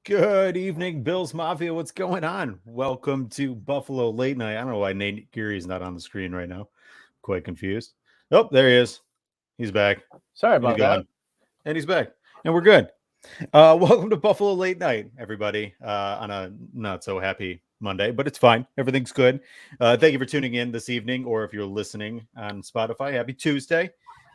Good evening, Bills Mafia. What's going on? Welcome to Buffalo Late Night. I don't know why Nate Geary is not on the screen right now. Quite confused. Oh, there he is. He's back. Sorry about that. And he's back. And we're good. Welcome to Buffalo Late Night, everybody, on a not so happy Monday, but it's fine. Everything's good. Thank you for tuning in this evening, or if you're listening on Spotify, happy Tuesday.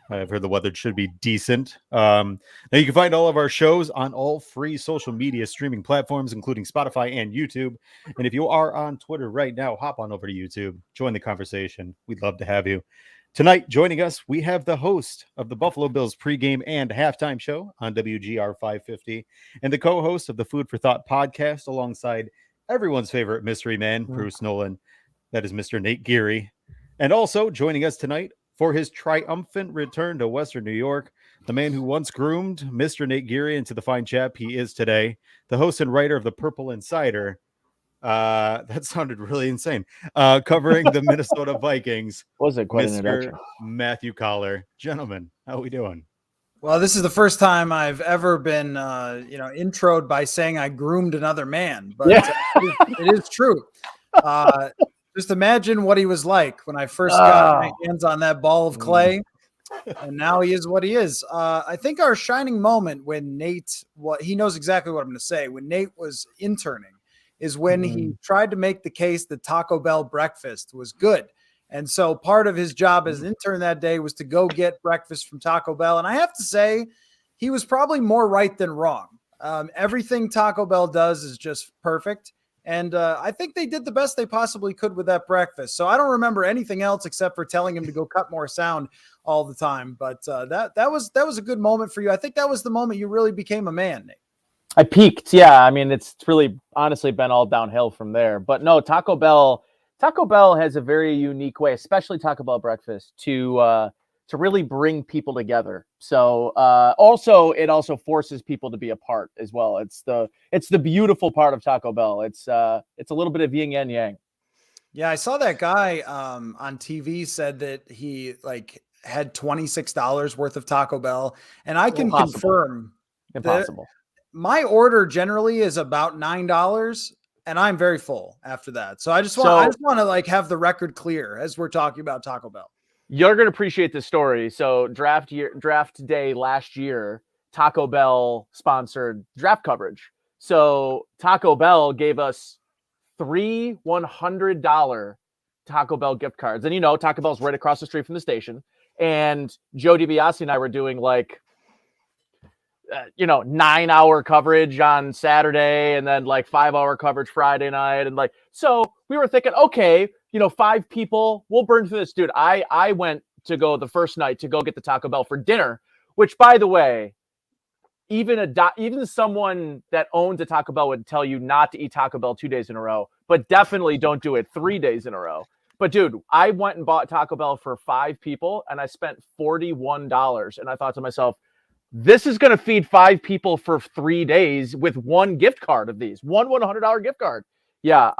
I've heard the weather should be decent. Now you can find all of our shows on all free social media streaming platforms, including Spotify and YouTube. And if you are on Twitter right now, hop on over to YouTube, join the conversation. We'd love to have you. Tonight, joining us, we have the host of the Buffalo Bills pregame and halftime show on WGR 550, and the co-host of the Food for Thought podcast, alongside everyone's favorite mystery man, Bruce Nolan. That is Mr. Nate Geary. And also joining us tonight for his triumphant return to Western New York, the man who once groomed Mr. Nate Geary into the fine chap he is today, the host and writer of the Purple Insider. That sounded really insane. Covering the Minnesota Vikings. Was it quite Mr. an introduction? Matthew Coller. Gentlemen, how are we doing? Well, this is the first time I've ever been, introed by saying I groomed another man, but it is true. Just imagine what he was like when I first got my hands on that ball of clay, and now he is what he is. I think our shining moment when Nate, he knows exactly what I'm going to say, when Nate was interning, is when he tried to make the case that Taco Bell breakfast was good. And so part of his job as an intern that day was to go get breakfast from Taco Bell. And I have to say, he was probably more right than wrong. Everything Taco Bell does is just perfect. And I think they did the best they possibly could with that breakfast. So I don't remember anything else except for telling him to go cut more sound all the time. But that was a good moment for you. I think that was the moment you really became a man, Nate. I peaked. Yeah. I mean, it's really honestly been all downhill from there. But no, Taco Bell has a very unique way, especially Taco Bell breakfast, to really bring people together. So it also forces people to be apart as well. It's the beautiful part of Taco Bell. It's a little bit of yin and yang. Yeah, I saw that guy on TV said that he had $26 worth of Taco Bell, and I can confirm Impossible. My order generally is about $9, and I'm very full after that. So I just want to have the record clear as we're talking about Taco Bell. You're going to appreciate this story. So draft day last year, Taco Bell sponsored draft coverage. So Taco Bell gave us 3 $100 Taco Bell gift cards. And Taco Bell's right across the street from the station. And Joe DiBiase and I were doing 9-hour coverage on Saturday and then 5-hour coverage Friday night. And so we were thinking, okay, 5 people, we'll burn through this. Dude, I went to go the first night to go get the Taco Bell for dinner, which, by the way, even someone that owns a Taco Bell would tell you not to eat Taco Bell 2 days in a row, but definitely don't do it 3 days in a row. But dude, I went and bought Taco Bell for 5 people and I spent $41. And I thought to myself, this is going to feed 5 people for 3 days with one gift card of these, one $100 gift card. Yeah.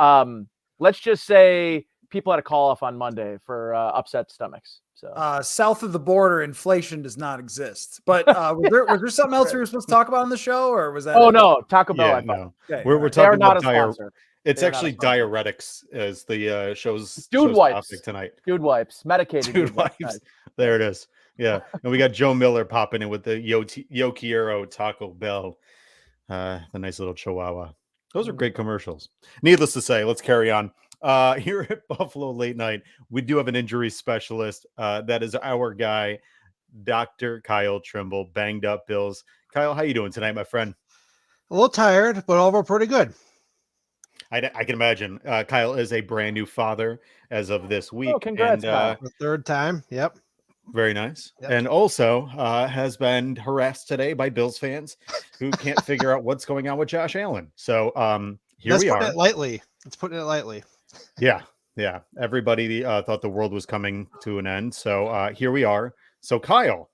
Let's just say people had a call off on Monday for upset stomachs. So south of the border, inflation does not exist. But was there something else we were supposed to talk about on the show, or was that? Oh no, Taco Bell. Yeah, no. Okay, we're talking about it's actually diuretics as the show's wipes topic tonight. Dude wipes, medicated dude wipes. There it is. Yeah, and we got Joe Miller popping in with the Yo Quiero Taco Bell, the nice little Chihuahua. Those are great commercials. Needless to say, let's carry on. Here at Buffalo Late Night, we do have an injury specialist. That is our guy, Dr. Kyle Trimble, banged up Bills. Kyle, how you doing tonight, my friend? A little tired, but overall pretty good. I can imagine. Kyle is a brand new father as of this week. Oh, congrats, Kyle. The third time. Yep. Very nice. Yep. And also has been harassed today by Bills fans who can't figure out what's going on with Josh Allen. So here we are. Let's put it lightly. Yeah. Everybody thought the world was coming to an end. So here we are. So Kyle,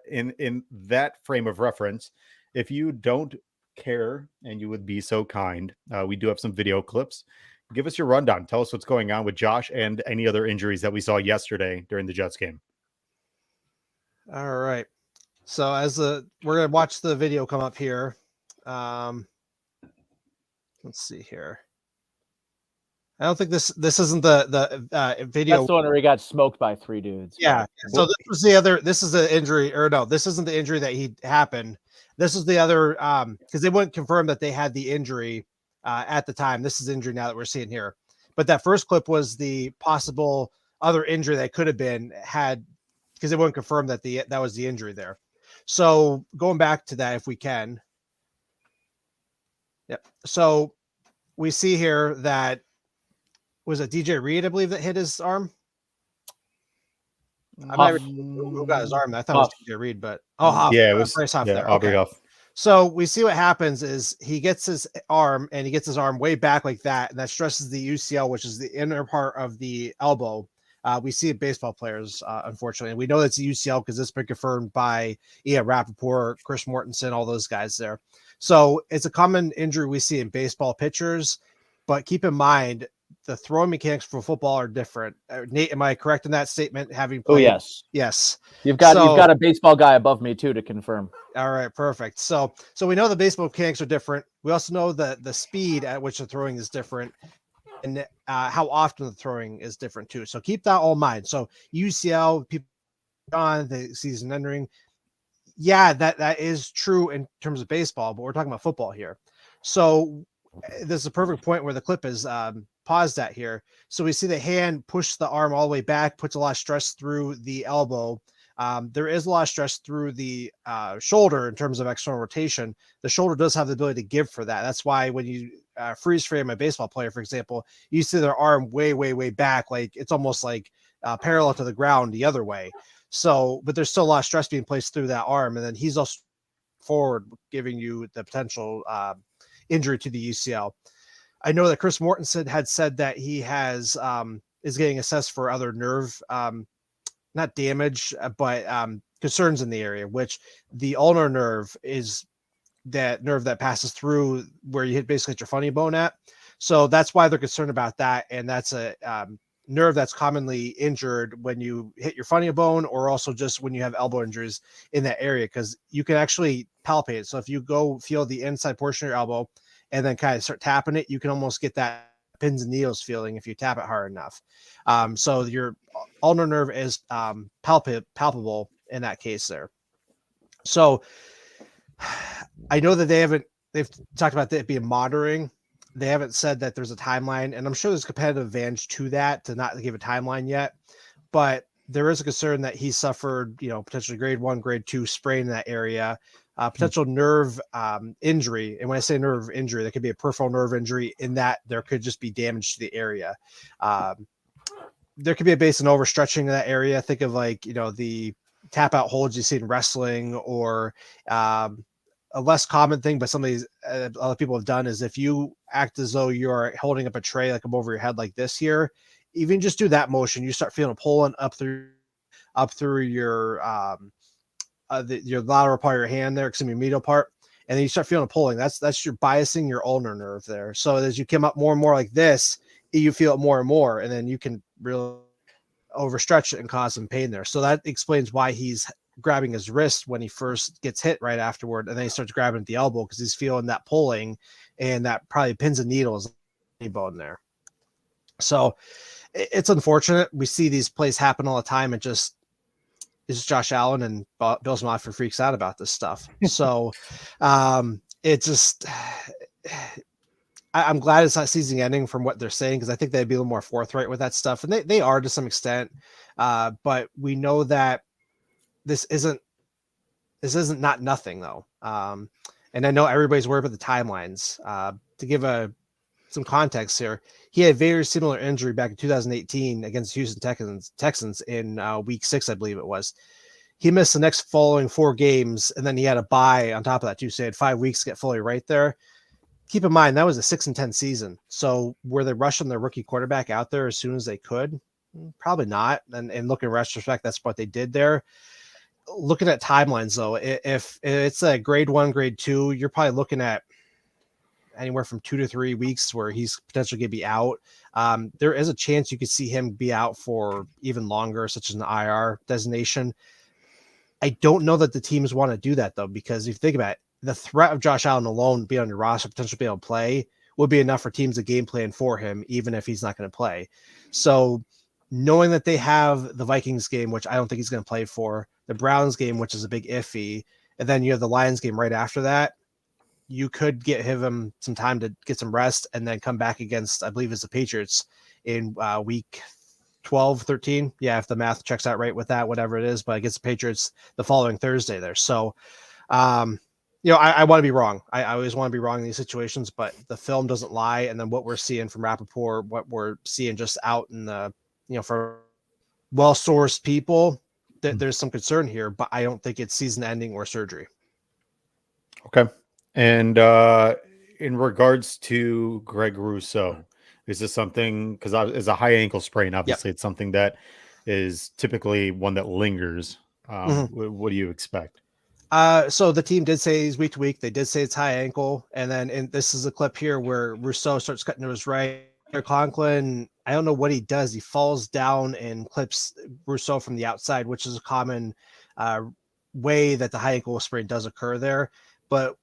in that frame of reference, if you don't care and you would be so kind, we do have some video clips. Give us your rundown. Tell us what's going on with Josh and any other injuries that we saw yesterday during the Jets game. All right. So we're going to watch the video come up here. Let's see here. I don't think this isn't the video. That's the one where he got smoked by 3 dudes. Yeah. So this is the injury, or no, this isn't the injury that happened. This is the other, because they wouldn't confirm that they had the injury at the time. This is the injury now that we're seeing here. But that first clip was the possible other injury that could have been had, because they wouldn't confirm that that was the injury there. So going back to that, if we can. Yep. So we see here that was it DJ Reed, I believe, that hit his arm. I'm not who got his arm. I thought it was DJ Reed, but Huff. Yeah, it was Bryce Huff there. Aubrey Huff. So we see what happens is he gets his arm way back like that, and that stresses the UCL, which is the inner part of the elbow. We see it baseball players, unfortunately. And we know it's a UCL because it's been confirmed by Ian Rappaport, Chris Mortensen, all those guys there. So it's a common injury we see in baseball pitchers, but keep in mind the throwing mechanics for football are different. Nate, am I correct in that statement? Having played? Oh, yes. Yes. You've got a baseball guy above me too to confirm. All right, perfect. So we know the baseball mechanics are different. We also know that the speed at which the throwing is different, and how often the throwing is different too. So keep that all in mind. So UCL, people on the season ending. Yeah, that is true in terms of baseball, but we're talking about football here. So this is a perfect point where the clip is paused at here. So we see the hand push the arm all the way back, puts a lot of stress through the elbow. There is a lot of stress through the shoulder in terms of external rotation. The shoulder does have the ability to give for that. That's why when you freeze frame a baseball player, for example, you see their arm way, way, way back. Like it's almost like parallel to the ground the other way. So, but there's still a lot of stress being placed through that arm. And then he's also forward, giving you the potential injury to the UCL. I know that Chris Mortensen had said that he has is getting assessed for other nerve, not damage, but concerns in the area, which the ulnar nerve is that nerve that passes through where you hit basically your funny bone at. So that's why they're concerned about that. And that's a nerve that's commonly injured when you hit your funny bone, or also just when you have elbow injuries in that area, because you can actually palpate it. So if you go feel the inside portion of your elbow and then kind of start tapping it, you can almost get that pins and needles feeling if you tap it hard enough. So your ulnar nerve is palpable in that case there. So I know that they've talked about it being monitoring. They haven't said that there's a timeline, and I'm sure there's competitive advantage to that, to not give a timeline yet. But there is a concern that he suffered, potentially grade 1, grade 2 sprain in that area, potential nerve injury. And when I say nerve injury, there could be a peripheral nerve injury in that there could just be damage to the area. There could be a base and overstretching in that area. Think of the tap out holds you see in wrestling, or a less common thing, but some of these other people have done, is if you act as though you're holding up a tray like over your head like this here, even just do that motion, you start feeling pulling up through your your lateral part of your hand there, your medial part, and then you start feeling a pulling. That's you're biasing your ulnar nerve there. So as you come up more and more like this, you feel it more and more, and then you can really overstretch it and cause some pain there. So that explains why he's grabbing his wrist when he first gets hit right afterward, and then he starts grabbing at the elbow because he's feeling that pulling, and that probably pins and needles bone there. So it's unfortunate. We see these plays happen all the time. It's just Josh Allen, and Bill Smofford freaks out about this stuff. So it just I'm glad it's not season ending from what they're saying, because I think they'd be a little more forthright with that stuff, and they are to some extent. But we know that this isn't not nothing though. And I know everybody's worried about the timelines. To give some context here, he had a very similar injury back in 2018 against Houston Texans in week 6, I believe it was. He missed the next following 4 games, and then he had a bye on top of that too. So he had 5 weeks to get fully right there. Keep in mind, that was a 6-10 season. So were they rushing their rookie quarterback out there as soon as they could? Probably not. And looking in retrospect, that's what they did there. Looking at timelines though, if it's a grade 1, grade 2, you're probably looking at anywhere from 2 to 3 weeks where he's potentially going to be out. There is a chance you could see him be out for even longer, such as an IR designation. I don't know that the teams want to do that though, because if you think about it, the threat of Josh Allen alone being on your roster, potentially be able to play, would be enough for teams to game plan for him, even if he's not going to play. So knowing that they have the Vikings game, which I don't think he's going to play for, the Browns game, which is a big iffy, and then you have the Lions game right after that, you could give him some time to get some rest and then come back against, I believe it's the Patriots in week 12, 13. Yeah, if the math checks out right with that, whatever it is, but against the Patriots the following Thursday there. So, I want to be wrong. I always want to be wrong in these situations, but the film doesn't lie. And then what we're seeing from Rappaport, what we're seeing just out in the, for well-sourced people, that there's some concern here, but I don't think it's season ending or surgery. Okay. And in regards to Greg Rousseau, is this something, because it's a high ankle sprain, obviously it's something that is typically one that lingers. What do you expect? So the team did say he's week to week. They did say it's high ankle. And then this is a clip here where Rousseau starts cutting to his right. Conklin, I don't know what he does. He falls down and clips Rousseau from the outside, which is a common way that the high ankle sprain does occur there. But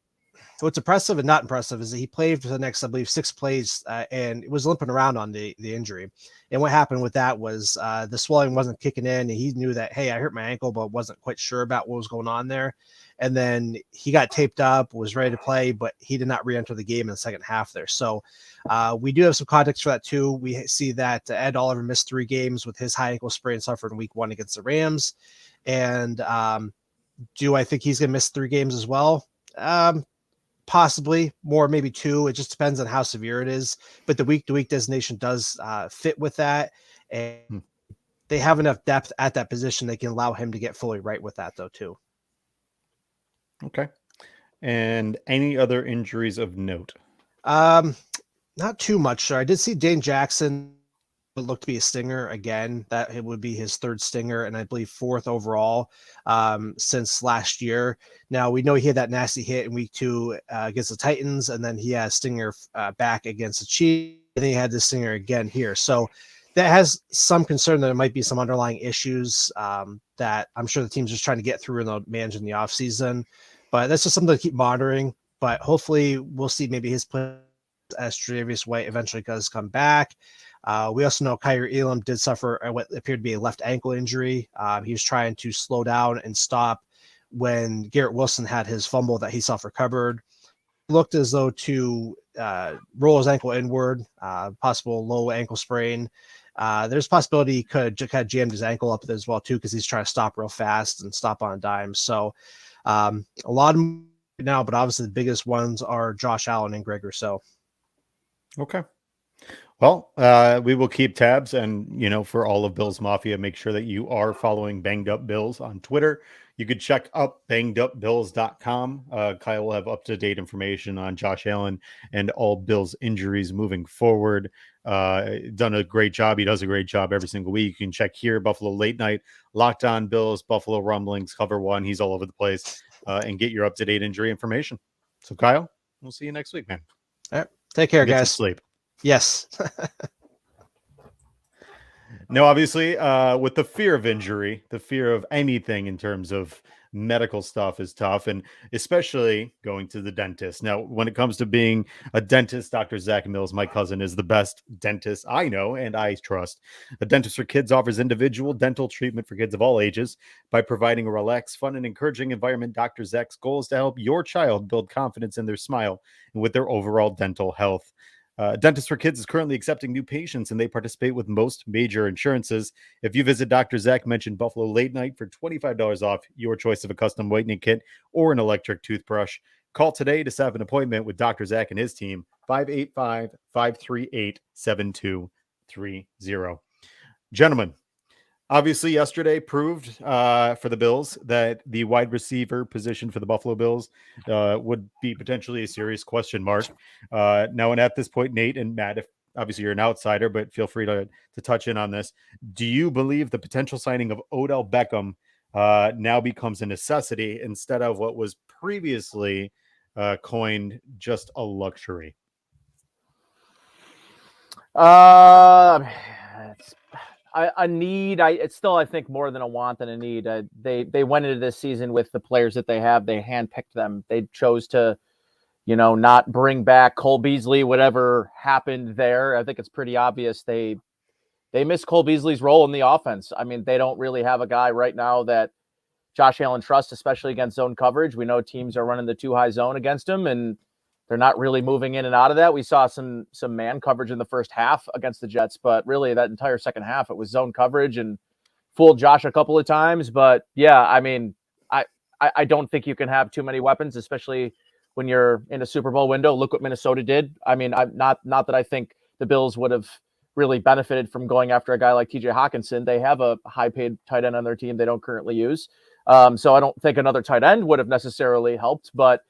what's impressive and not impressive is that he played for the next, I believe, 6 plays and was limping around on the injury. And what happened with that was the swelling wasn't kicking in. And he knew that, hey, I hurt my ankle, but wasn't quite sure about what was going on there. And then he got taped up, was ready to play, but he did not re-enter the game in the second half there. So we do have some context for that too. We see that Ed Oliver missed 3 games with his high ankle sprain suffered in week 1 against the Rams. And do I think he's going to miss 3 games as well? Possibly more, maybe 2. It just depends on how severe it is. But the week-to-week designation does fit with that. And they have enough depth at that position. They can allow him to get fully right with that though too. Okay. And any other injuries of note? Not too much, sir. I did see Dane Jackson would look to be a stinger again. That it would be his 3rd stinger, and I believe 4th overall since last year. Now we know he had that nasty hit in week 2 against the Titans, and then he had a stinger back against the Chiefs, and then he had this stinger again here. So that has some concern that there might be some underlying issues that I'm sure the team's just trying to get through and manage in the offseason. But that's just something to keep monitoring. But hopefully we'll see maybe his play as Tre'Davious White eventually does come back. We also know Kyrie Elam did suffer what appeared to be a left ankle injury. He was trying to slow down and stop when Garrett Wilson had his fumble that he self-recovered. Looked as though to roll his ankle inward, possible low ankle sprain. There's a possibility he could kind of jammed his ankle up as well too, because he's trying to stop real fast and stop on a dime. So a lot of now, but obviously the biggest ones are Josh Allen and Greg Rousseau. Okay. Well, we will keep tabs, and for all of Bills Mafia, make sure that you are following Banged Up Bills on Twitter. You could check up bangedupbills.com. Kyle will have up-to-date information on Josh Allen and all Bills injuries moving forward. Done a great job. He does a great job every single week. You can check here, Buffalo Late Night, Locked On Bills, Buffalo Rumblings, Cover 1. He's all over the place, and get your up-to-date injury information. So, Kyle, we'll see you next week, man. All right. Take care, Get guys. some sleep. Yes. No, obviously, with the fear of injury, the fear of anything in terms of medical stuff is tough, and especially going to the dentist. Now, when it comes to being a dentist, Dr. Zach Mills, my cousin, is the best dentist I know and I trust. A Dentist for Kids offers individual dental treatment for kids of all ages. By providing a relaxed, fun, and encouraging environment, Dr. Zach's goal is to help your child build confidence in their smile and with their overall dental health. Dentist for Kids is currently accepting new patients, and they participate with most major insurances. If you visit Dr. Zach, mention Buffalo Late Night for $25 off your choice of a custom whitening kit or an electric toothbrush. Call today to set up an appointment with Dr. Zach and his team, 585-538-7230. Gentlemen, obviously yesterday proved for the Bills that the wide receiver position for the Buffalo Bills would be potentially a serious question mark. Now, and at this point, Nate and Matt, if obviously you're an outsider, but feel free to touch in on this. Do you believe the potential signing of Odell Beckham now becomes a necessity instead of what was previously coined just a luxury? It's a need. It's still, I think, more than a want than a need. They went into this season with the players that they have. They handpicked them. They chose to, not bring back Cole Beasley, whatever happened there. I think it's pretty obvious they miss Cole Beasley's role in the offense. I mean, they don't really have a guy right now that Josh Allen trusts, especially against zone coverage. We know teams are running the too high zone against him, and they're not really moving in and out of that. We saw some man coverage in the first half against the Jets, but really that entire second half, it was zone coverage and fooled Josh a couple of times. But yeah, I mean, I don't think you can have too many weapons, especially when you're in a Super Bowl window. Look what Minnesota did. I mean, not that I think the Bills would have really benefited from going after a guy like TJ Hawkinson. They have a high paid tight end on their team they don't currently use. So I don't think another tight end would have necessarily helped, but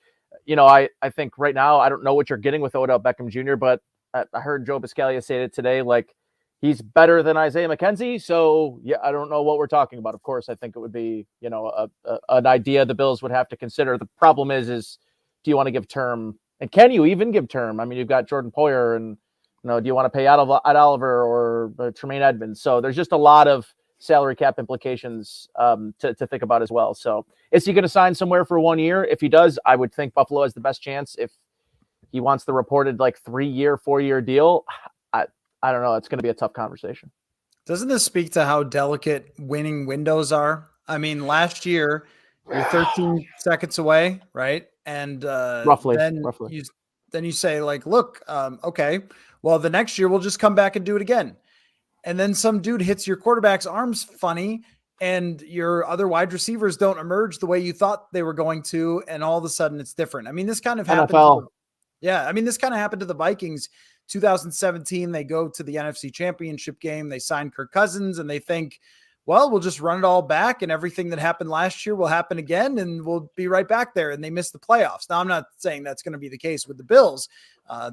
I think right now, I don't know what you're getting with Odell Beckham Jr., but I heard Joe Biscaglia say it today, like he's better than Isaiah McKenzie. So yeah, I don't know what we're talking about. Of course, I think it would be, an idea the Bills would have to consider. The problem is do you want to give term, and can you even give term? I mean, you've got Jordan Poyer, and do you want to pay Ed Oliver or Tremaine Edmonds? So there's just a lot of salary cap implications to think about as well. So is he going to sign somewhere for 1 year? If he does, I would think Buffalo has the best chance. If he wants the reported like 3-year, 4-year deal, I don't know. It's going to be a tough conversation. Doesn't this speak to how delicate winning windows are? I mean, last year you're 13 seconds away, right? And Roughly. then you say like, look, okay, well, the next year we'll just come back and do it again. And then some dude hits your quarterback's arms funny, and your other wide receivers don't emerge the way you thought they were going to, and all of a sudden it's different. I mean, this kind of happened. This kind of happened to the Vikings. 2017, they go to the NFC Championship game. They sign Kirk Cousins, and they think, well, we'll just run it all back, and everything that happened last year will happen again, and we'll be right back there. And they miss the playoffs. Now, I'm not saying that's going to be the case with the Bills.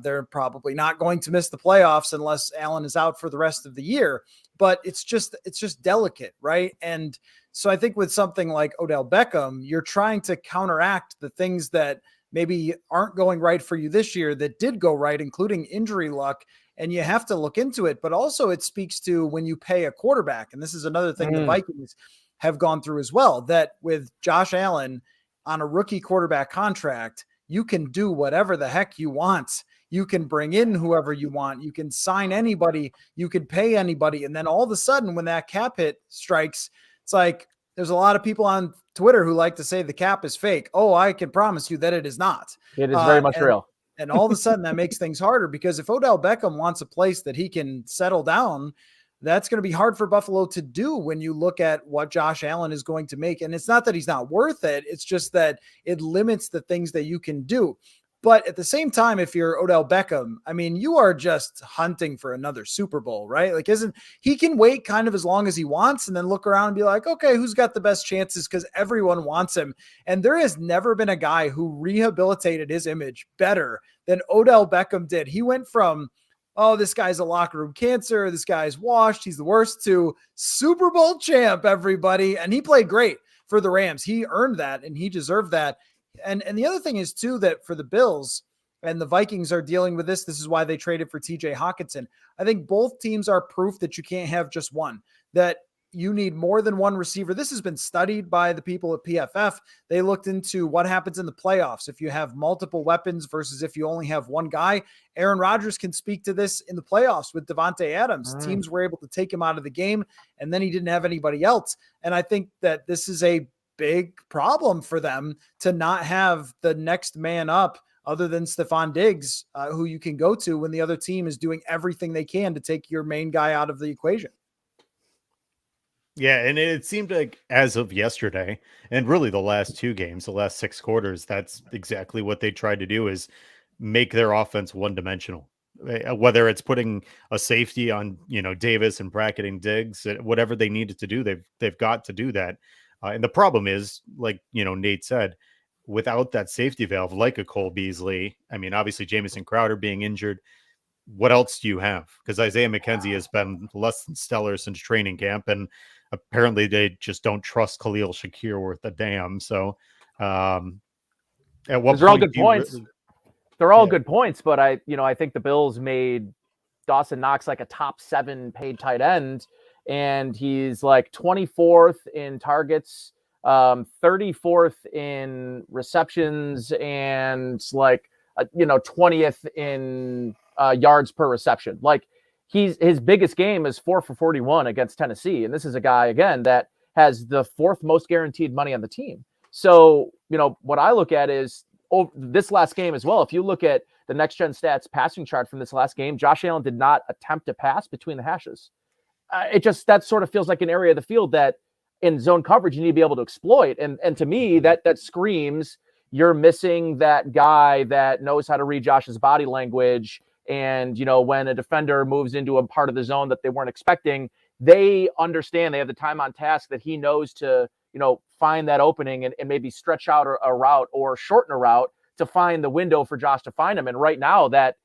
They're probably not going to miss the playoffs unless Allen is out for the rest of the year. But it's just delicate, right? And so I think with something like Odell Beckham, you're trying to counteract the things that maybe aren't going right for you this year that did go right, including injury luck. And you have to look into it. But also it speaks to when you pay a quarterback. And this is another thing the Vikings have gone through as well, that with Josh Allen on a rookie quarterback contract, you can do whatever the heck you want. You can bring in whoever you want. You can sign anybody. You can pay anybody. And then all of a sudden, when that cap hit strikes, it's like there's a lot of people on Twitter who like to say the cap is fake. Oh, I can promise you that it is not. It is very much real. And all of a sudden that makes things harder, because if Odell Beckham wants a place that he can settle down, that's going to be hard for Buffalo to do when you look at what Josh Allen is going to make. And it's not that he's not worth it. It's just that it limits the things that you can do. But at the same time, if you're Odell Beckham, I mean, you are just hunting for another Super Bowl, right? Like, he can wait kind of as long as he wants and then look around and be like, okay, who's got the best chances? Because everyone wants him. And there has never been a guy who rehabilitated his image better than Odell Beckham did. He went from, oh, this guy's a locker room cancer, this guy's washed, he's the worst, to Super Bowl champ, everybody. And he played great for the Rams. He earned that and he deserved that. And the other thing is too, that for the Bills and the Vikings are dealing with this. This is why they traded for TJ Hawkinson. I think both teams are proof that you can't have just one, that you need more than one receiver. This has been studied by the people at PFF. They looked into what happens in the playoffs if you have multiple weapons versus if you only have one guy. Aaron Rodgers can speak to this in the playoffs with Devontae Adams. Teams were able to take him out of the game, and then he didn't have anybody else. And I think that this is a big problem for them to not have the next man up other than Stephon Diggs, who you can go to when the other team is doing everything they can to take your main guy out of the equation. Yeah, and it seemed like as of yesterday, and really the last two games, the last 6 quarters, that's exactly what they tried to do, is make their offense one-dimensional. Whether it's putting a safety on, Davis and bracketing Diggs, whatever they needed to do, they've got to do that. And the problem is, like, Nate said, without that safety valve, like a Cole Beasley, I mean, obviously Jamison Crowder being injured, what else do you have? Because Isaiah McKenzie has been less than stellar since training camp, and apparently they just don't trust Khalil Shakir worth a damn. So at what they're all good points. They're all good points, but I think the Bills made Dawson Knox like a top 7 paid tight end, and he's like 24th in targets, 34th in receptions, and like 20th in yards per reception. Like, his biggest game is 4 for 41 against Tennessee, and this is a guy again that has the 4th most guaranteed money on the team. So what I look at is this last game as well. If you look at the next gen stats passing chart from this last game, Josh Allen did not attempt to pass between the hashes. That sort of feels like an area of the field that in zone coverage you need to be able to exploit. And to me, that screams you're missing that guy that knows how to read Josh's body language. And, when a defender moves into a part of the zone that they weren't expecting, they understand, they have the time on task that he knows to, find that opening and maybe stretch out a route or shorten a route to find the window for Josh to find him. And right now that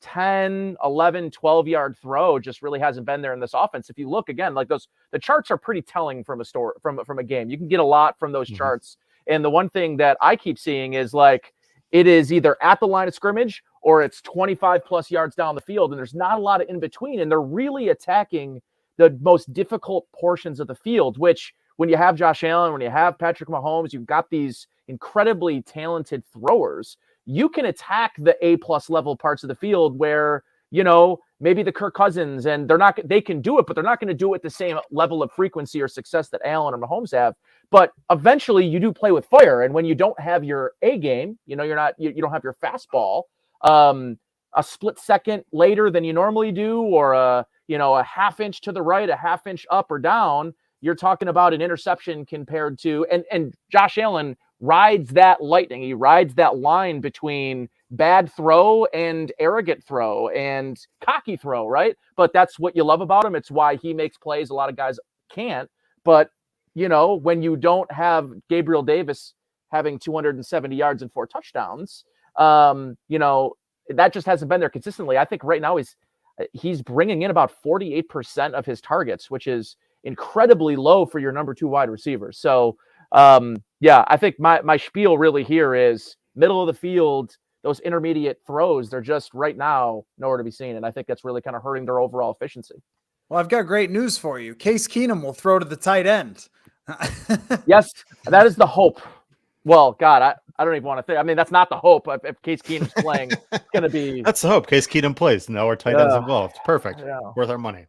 10, 11, 12-yard throw just really hasn't been there in this offense. If you look again, like the charts are pretty telling from a game. You can get a lot from those charts. And the one thing that I keep seeing is like, it is either at the line of scrimmage or it's 25 plus yards down the field. And there's not a lot of in between. And they're really attacking the most difficult portions of the field, which when you have Josh Allen, when you have Patrick Mahomes, you've got these incredibly talented throwers. You can attack the A+ level parts of the field where, maybe the Kirk Cousins, and they can do it, but they're not going to do it at the same level of frequency or success that Allen or Mahomes have. But eventually you do play with fire. And when you don't have your A game, you don't have your fastball, a split second later than you normally do, or a half inch to the right, a half inch up or down, you're talking about an interception compared to, and Josh Allen rides that lightning. He rides that line between bad throw and arrogant throw and cocky throw, right? But that's what you love about him. It's why he makes plays a lot of guys can't. But, when you don't have Gabriel Davis having 270 yards and 4 touchdowns, that just hasn't been there consistently. I think right now he's bringing in about 48% of his targets, which is incredibly low for your number 2 wide receiver. So, I think my spiel really here is middle of the field. Those intermediate throws, they're just right now nowhere to be seen. And I think that's really kind of hurting their overall efficiency. Well, I've got great news for you. Case Keenum will throw to the tight end. Yes, that is the hope. Well, God, I don't even want to think. I mean, that's not the hope. If Case Keenum's playing, it's going to be. That's the hope. Case Keenum plays. Now our tight end's involved. Perfect. Yeah. Worth our money.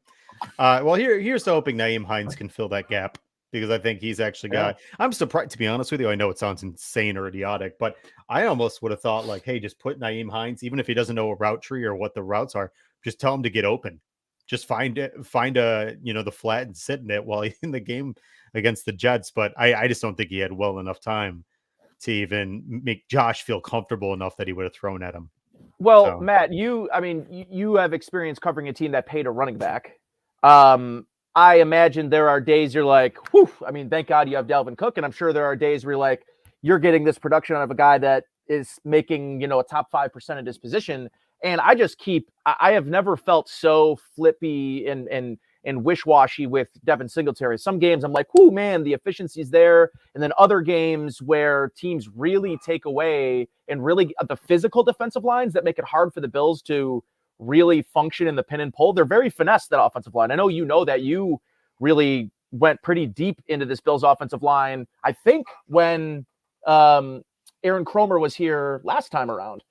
Well, here's to hoping Nyheim Hines can fill that gap, because I think he's actually got. I'm surprised, to be honest with you. I know it sounds insane or idiotic, but I almost would have thought like, hey, just put Nyheim Hines, even if he doesn't know a route tree or what the routes are, just tell him to get open. Just find a the flat and sit in it while he's in the game against the Jets. But I just don't think he had well enough time to even make Josh feel comfortable enough that he would have thrown at him. Well, so. Matt, you have experience covering a team that paid a running back. I imagine there are days you're like, whew, I mean, thank God you have Dalvin Cook. And I'm sure there are days where you're like, you're getting this production out of a guy that is making, a top 5% at his position. And I have never felt so flippy and wish-washy with Devin Singletary. Some games I'm like, whoo, man, the efficiency's there. And then other games where teams really take away and really the physical defensive lines that make it hard for the Bills to really function in the pin and pull. They're very finesse, that offensive line. I know that you really went pretty deep into this Bills offensive line. I think when Aaron Cromer was here last time around,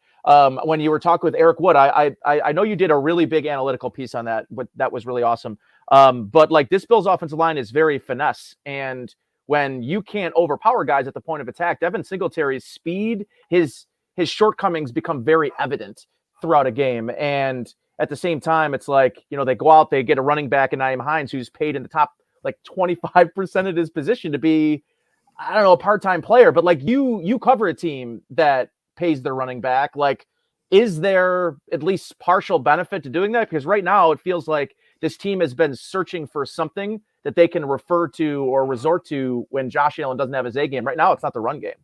when you were talking with Eric Wood, I know you did a really big analytical piece on that, but that was really awesome. But like this Bills offensive line is very finesse. And when you can't overpower guys at the point of attack, Devin Singletary's speed, his shortcomings become very evident throughout a game. And at the same time, it's like, they go out, they get a running back in Nyheim Hines, who's paid in the top like 25% of his position to be, I don't know, a part-time player. But like you cover a team that pays their running back. Like, is there at least partial benefit to doing that? Because right now it feels like this team has been searching for something that they can refer to or resort to when Josh Allen doesn't have his A game. Right now, it's not the run game.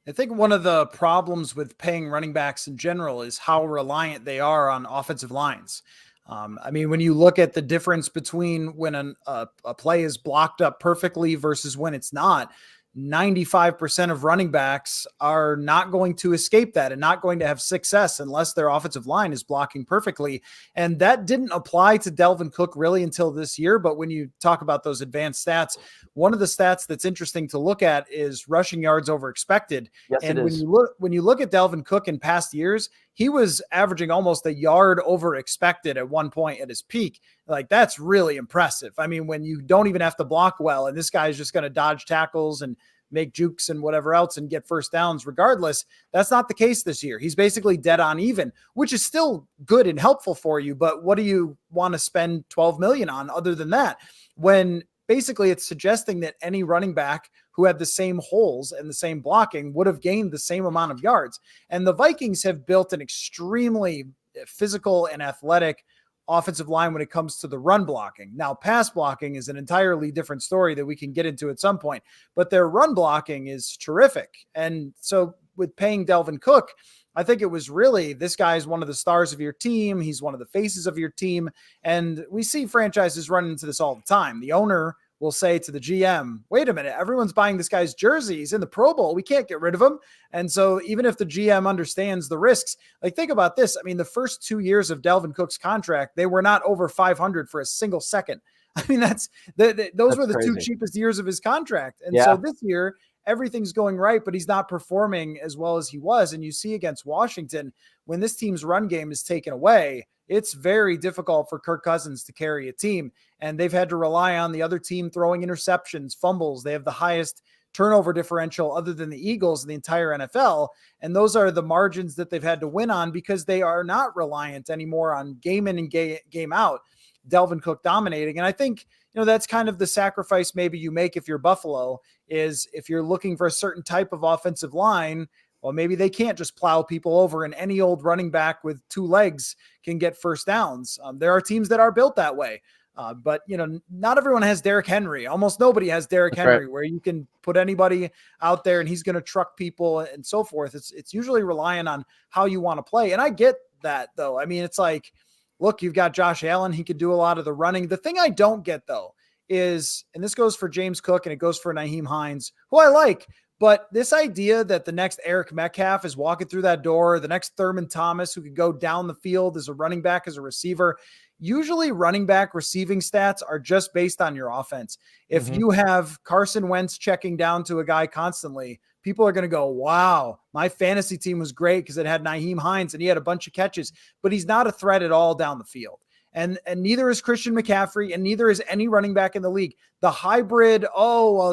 I think one of the problems with paying running backs in general is how reliant they are on offensive lines. I mean, when you look at the difference between when a play is blocked up perfectly versus when it's not, 95% of running backs are not going to escape that and not going to have success unless their offensive line is blocking perfectly. And that didn't apply to Dalvin Cook really until this year. But when you talk about those advanced stats, one of the stats that's interesting to look at is rushing yards over expected. Yes, and it is. when you look at Dalvin Cook in past years, he was averaging almost a yard over expected at one point at his peak. Like, that's really impressive. I mean, when you don't even have to block well, and this guy is just going to dodge tackles and make jukes and whatever else and get first downs regardless, that's not the case this year. He's basically dead on even, which is still good and helpful for you. But what do you want to spend $12 million on other than that? When basically it's suggesting that any running back who had the same holes and the same blocking would have gained the same amount of yards. And the Vikings have built an extremely physical and athletic offensive line when it comes to the run blocking. Now, pass blocking is an entirely different story that we can get into at some point, but their run blocking is terrific. And so with paying Dalvin Cook, I think it was really, this guy is one of the stars of your team. He's one of the faces of your team. And we see franchises run into this all the time. The owner will say to the GM, wait a minute, everyone's buying this guy's jersey. He's in the Pro Bowl. We can't get rid of him. And so even if the GM understands the risks, like, think about this. I mean, the first 2 years of Dalvin Cook's contract, they were not over 500 for a single second. I mean, those were the two crazy. cheapest years of his contract. And Yeah. so this year, everything's going right, but he's not performing as well as he was. And you see against Washington, when this team's run game is taken away, it's very difficult for Kirk Cousins to carry a team. And they've had to rely on the other team throwing interceptions, fumbles. They have the highest turnover differential other than the Eagles in the entire NFL. And those are the margins that they've had to win on because they are not reliant anymore on game in and game out, Delvin Cook dominating. And I think, that's kind of the sacrifice maybe you make if you're Buffalo, is if you're looking for a certain type of offensive line, well, maybe they can't just plow people over and any old running back with two legs can get first downs. There are teams that are built that way. But not everyone has Derrick Henry. Almost nobody has Derrick Henry, where you can put anybody out there and he's going to truck people and so forth. It's usually relying on how you want to play. And I get that though. I mean, it's like, look, you've got Josh Allen. He could do a lot of the running. The thing I don't get though is, and this goes for James Cook and it goes for Nyheim Hines, who I like, but this idea that the next Eric Metcalf is walking through that door, the next Thurman Thomas who could go down the field as a running back, as a receiver, usually running back receiving stats are just based on your offense. If you have Carson Wentz checking down to a guy constantly, people are going to go, wow, my fantasy team was great because it had Nyheim Hines and he had a bunch of catches, but he's not a threat at all down the field. And neither is Christian McCaffrey, and neither is any running back in the league. The hybrid,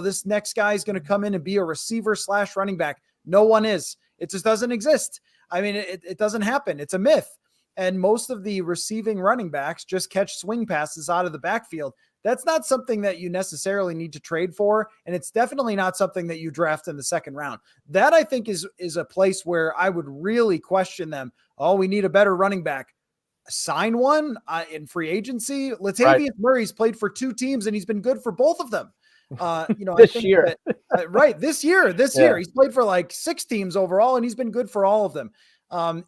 this next guy is going to come in and be a receiver / running back. No one is. It just doesn't exist. I mean, it doesn't happen. It's a myth. And most of the receiving running backs just catch swing passes out of the backfield. That's not something that you necessarily need to trade for. And it's definitely not something that you draft in the second round. That I think is a place where I would really question them. Oh, we need a better running back. Sign one in free agency. Latavius Murray's played for two teams and he's been good for both of them. This year. This year, he's played for like 6 teams overall and he's been good for all of them.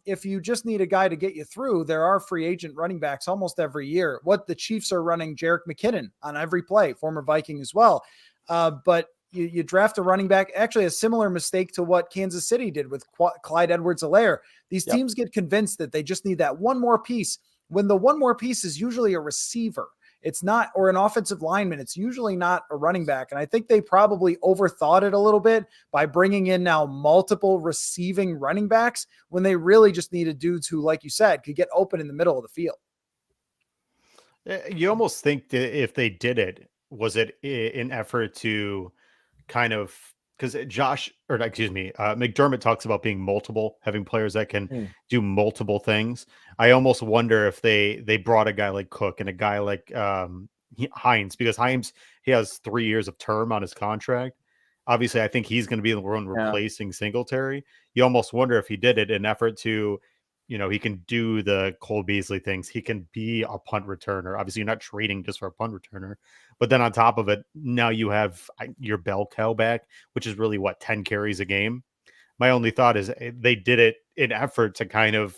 If you just need a guy to get you through, there are free agent running backs almost every year. What the Chiefs are running Jerick McKinnon on every play, former Viking as well. But you draft a running back, actually a similar mistake to what Kansas City did with Clyde Edwards-Helaire. These teams get convinced that they just need that one more piece, when the one more piece is usually a receiver. It's not, or an offensive lineman. It's usually not a running back. And I think they probably overthought it a little bit by bringing in now multiple receiving running backs when they really just needed dudes who, like you said, could get open in the middle of the field. You almost think that if they did it, was it an effort to kind of, because McDermott talks about being multiple, having players that can do multiple things. I almost wonder if they brought a guy like Cook and a guy like Hines, because Hines, he has 3 years of term on his contract. Obviously, I think he's going to be the one replacing Singletary. You almost wonder if he did it in effort to, he can do the Cole Beasley things. He can be a punt returner. Obviously, you're not trading just for a punt returner. But then on top of it, now you have your bell cow back, which is really 10 carries a game. My only thought is they did it in effort to kind of,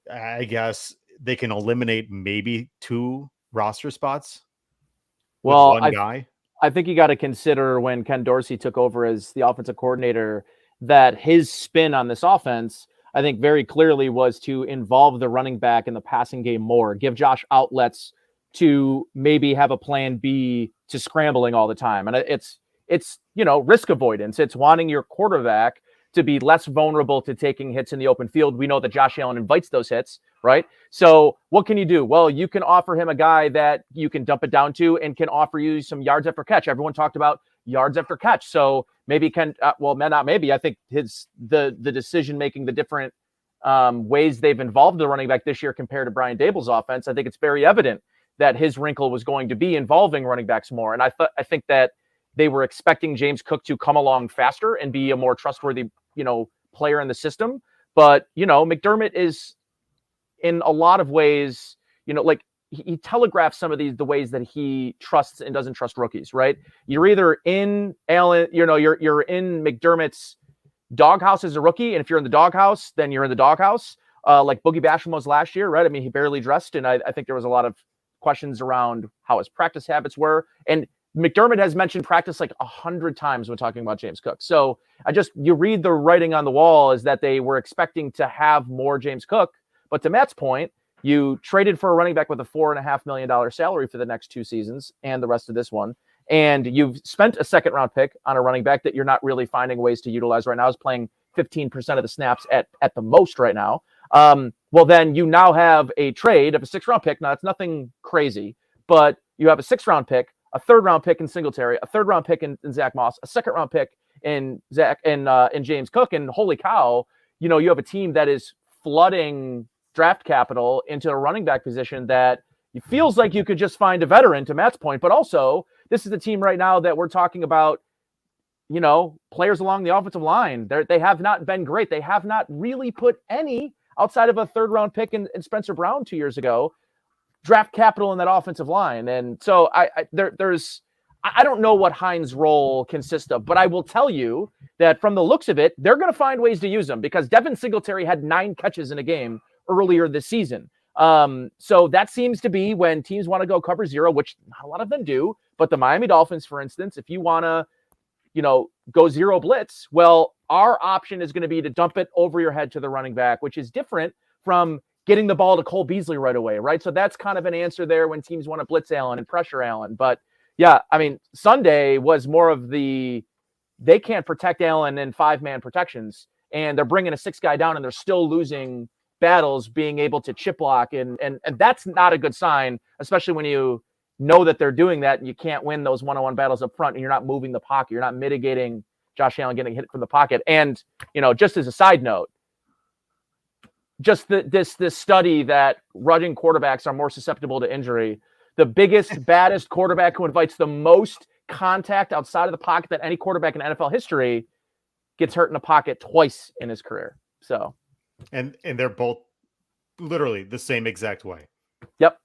I guess, they can eliminate maybe 2 roster spots. Well, with one guy. I think you got to consider when Ken Dorsey took over as the offensive coordinator that his spin on this offense, I think very clearly was to involve the running back in the passing game more, give Josh outlets to maybe have a plan B to scrambling all the time. And it's risk avoidance. It's wanting your quarterback to be less vulnerable to taking hits in the open field. We know that Josh Allen invites those hits, right? So what can you do? Well, you can offer him a guy that you can dump it down to and can offer you some yards after catch. Everyone talked about yards after catch. So maybe I think the decision-making, the different ways they've involved the running back this year compared to Brian Dable's offense, I think it's very evident that his wrinkle was going to be involving running backs more. And I think that they were expecting James Cook to come along faster and be a more trustworthy, player in the system. But, McDermott is in a lot of ways, he telegraphs some of the ways that he trusts and doesn't trust rookies, right? You're either in Allen, you're in McDermott's doghouse as a rookie. And if you're in the doghouse, then you're in the doghouse. Like Boogie Basham was last year, right? I mean, he barely dressed. And I think there was a lot of questions around how his practice habits were. And McDermott has mentioned practice like 100 times when talking about James Cook. So you read the writing on the wall is that they were expecting to have more James Cook. But to Matt's point, You traded for a running back with a $4.5 million salary for the next 2 seasons and the rest of this one. And you've spent a second round pick on a running back that you're not really finding ways to utilize right now. Is playing 15% of the snaps at the most right now. Well, then you now have a trade of a 6th round pick. Now, it's nothing crazy, but you have a 6th round pick, a 3rd round pick in Singletary, a 3rd round pick in Zach Moss, a 2nd round pick in James Cook. And holy cow, you have a team that is flooding draft capital into a running back position that it feels like you could just find a veteran, to Matt's point. But also, this is a team right now that we're talking about, players along the offensive line. They have not been great. They have not really put any, outside of a 3rd round pick in Spencer Brown 2 years ago, draft capital in that offensive line. And so I don't know what Hines' role consists of, but I will tell you that from the looks of it, they're going to find ways to use him, because Devin Singletary had 9 catches in a game earlier this season. So that seems to be when teams want to go cover 0, which not a lot of them do. But the Miami Dolphins, for instance, if you want to, go 0 blitz, well, our option is going to be to dump it over your head to the running back, which is different from getting the ball to Cole Beasley right away, right? So that's kind of an answer there when teams want to blitz Allen and pressure Allen. But yeah, I mean, Sunday was more of they can't protect Allen in 5-man protections, and they're bringing a 6th guy down, and they're still losing battles being able to chip block. And that's not a good sign, especially when you know that they're doing that and you can't win those one-on-one battles up front and you're not moving the pocket. You're not mitigating Josh Allen getting hit from the pocket. And, just as a side note, just this study that running quarterbacks are more susceptible to injury. The biggest, baddest quarterback who invites the most contact outside of the pocket than any quarterback in NFL history gets hurt in the pocket twice in his career. So, and they're both literally the same exact way. Yep.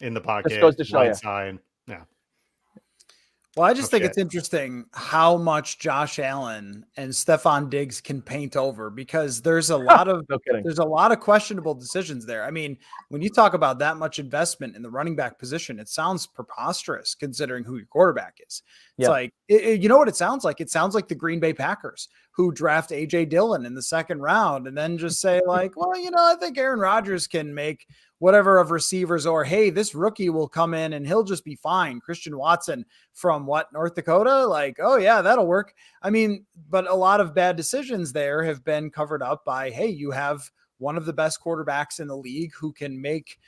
In the pocket, just goes to show right side. Yeah. Well, I just think it's interesting how much Josh Allen and Stephon Diggs can paint over, because there's a lot of there's a lot of questionable decisions there. I mean, when you talk about that much investment in the running back position, it sounds preposterous considering who your quarterback is. It's like, you know what it sounds like? It sounds like the Green Bay Packers, who draft AJ Dillon in the 2nd round and then just say like, well, I think Aaron Rodgers can make whatever of receivers, or, hey, this rookie will come in and he'll just be fine. Christian Watson from North Dakota? Like, oh yeah, that'll work. I mean, but a lot of bad decisions there have been covered up by, hey, you have one of the best quarterbacks in the league who can make,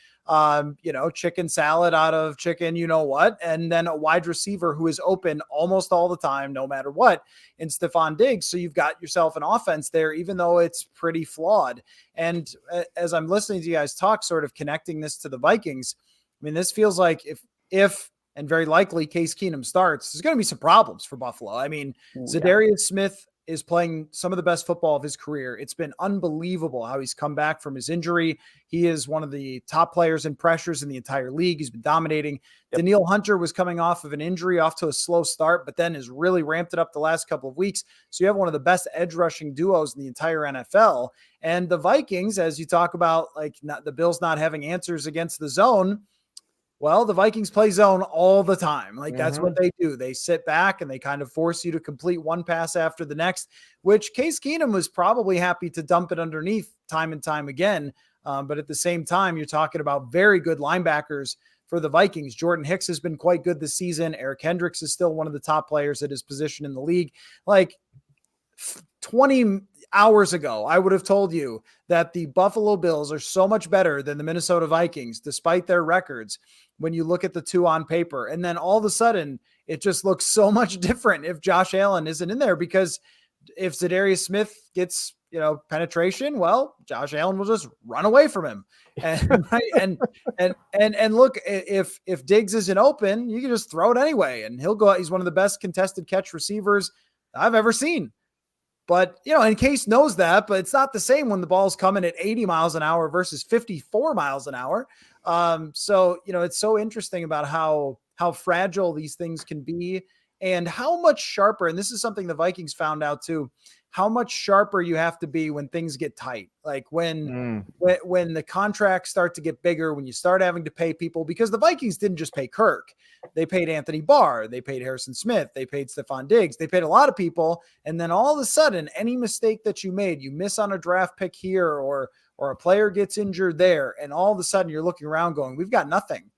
chicken salad out of chicken, and then a wide receiver who is open almost all the time, no matter what, in Stephon Diggs. So you've got yourself an offense there, even though it's pretty flawed. And as I'm listening to you guys talk, sort of connecting this to the Vikings, I mean, this feels like if and very likely Case Keenum starts, there's going to be some problems for Buffalo. I mean, Zadarius Smith is playing some of the best football of his career. It's been unbelievable how he's come back from his injury. He is one of the top players in pressures in the entire league. He's been dominating. Danielle Hunter was coming off of an injury, off to a slow start, but then has really ramped it up the last couple of weeks. So you have one of the best edge rushing duos in the entire NFL. And the Vikings, as you talk about, like the Bills not having answers against the zone, well, the Vikings play zone all the time. Like that's what they do. They sit back and they kind of force you to complete one pass after the next, which Case Keenum was probably happy to dump it underneath time and time again. But at the same time, you're talking about very good linebackers for the Vikings. Jordan Hicks has been quite good this season. Eric Hendricks is still one of the top players at his position in the league. Like 20 hours ago, I would have told you that the Buffalo Bills are so much better than the Minnesota Vikings, despite their records, when you look at the two on paper. And then all of a sudden, it just looks so much different if Josh Allen isn't in there, because if Zadarius Smith gets, penetration, well, Josh Allen will just run away from him. And right, and look, if Diggs isn't open, you can just throw it anyway, and he'll go. He's one of the best contested catch receivers I've ever seen. But, and Case knows that, but it's not the same when the ball's coming at 80 miles an hour versus 54 miles an hour. So, it's so interesting about how fragile these things can be and how much sharper. And this is something the Vikings found out too, how much sharper you have to be when things get tight. Like when the contracts start to get bigger, when you start having to pay people, because the Vikings didn't just pay Kirk. They paid Anthony Barr. They paid Harrison Smith. They paid Stephon Diggs. They paid a lot of people. And then all of a sudden, any mistake that you made, you miss on a draft pick here or or a player gets injured there, and all of a sudden you're looking around going, we've got nothing.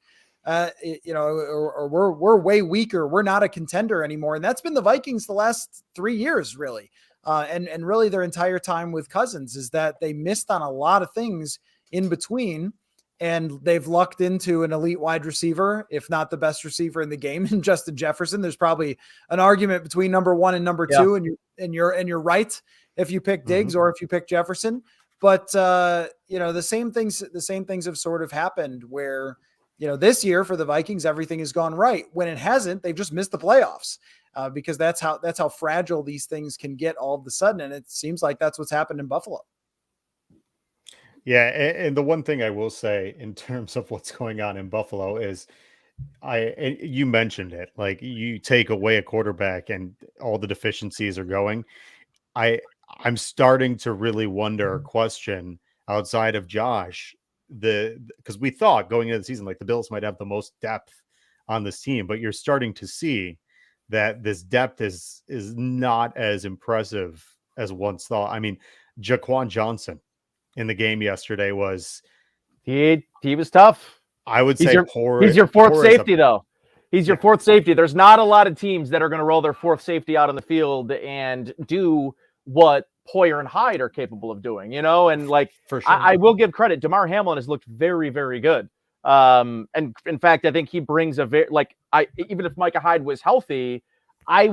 Or we're way weaker. We're not a contender anymore. And that's been the Vikings the last 3 years, really. And really their entire time with Cousins is that they missed on a lot of things in between, and they've lucked into an elite wide receiver, if not the best receiver in the game, in Justin Jefferson. There's probably an argument between number one and number two, and you're right if you pick Diggs or if you pick Jefferson. But the same things have sort of happened where, this year for the Vikings, everything has gone right. When it hasn't, they've just missed the playoffs because that's how fragile these things can get all of a sudden. And it seems like that's what's happened in Buffalo. Yeah. And the one thing I will say in terms of what's going on in Buffalo is you mentioned it, like you take away a quarterback and all the deficiencies are going. I'm starting to really wonder, question outside of Josh, because we thought going into the season, like the Bills might have the most depth on this team, but you're starting to see that this depth is not as impressive as once thought. I mean, Jaquan Johnson in the game yesterday was he was tough. I would say he's your fourth safety though. He's your fourth safety. There's not a lot of teams that are going to roll their fourth safety out on the field and do what Poyer and Hyde are capable of doing, and like, for sure. I will give credit. DeMar Hamlin has looked very, very good. And in fact, I think he brings even if Micah Hyde was healthy, I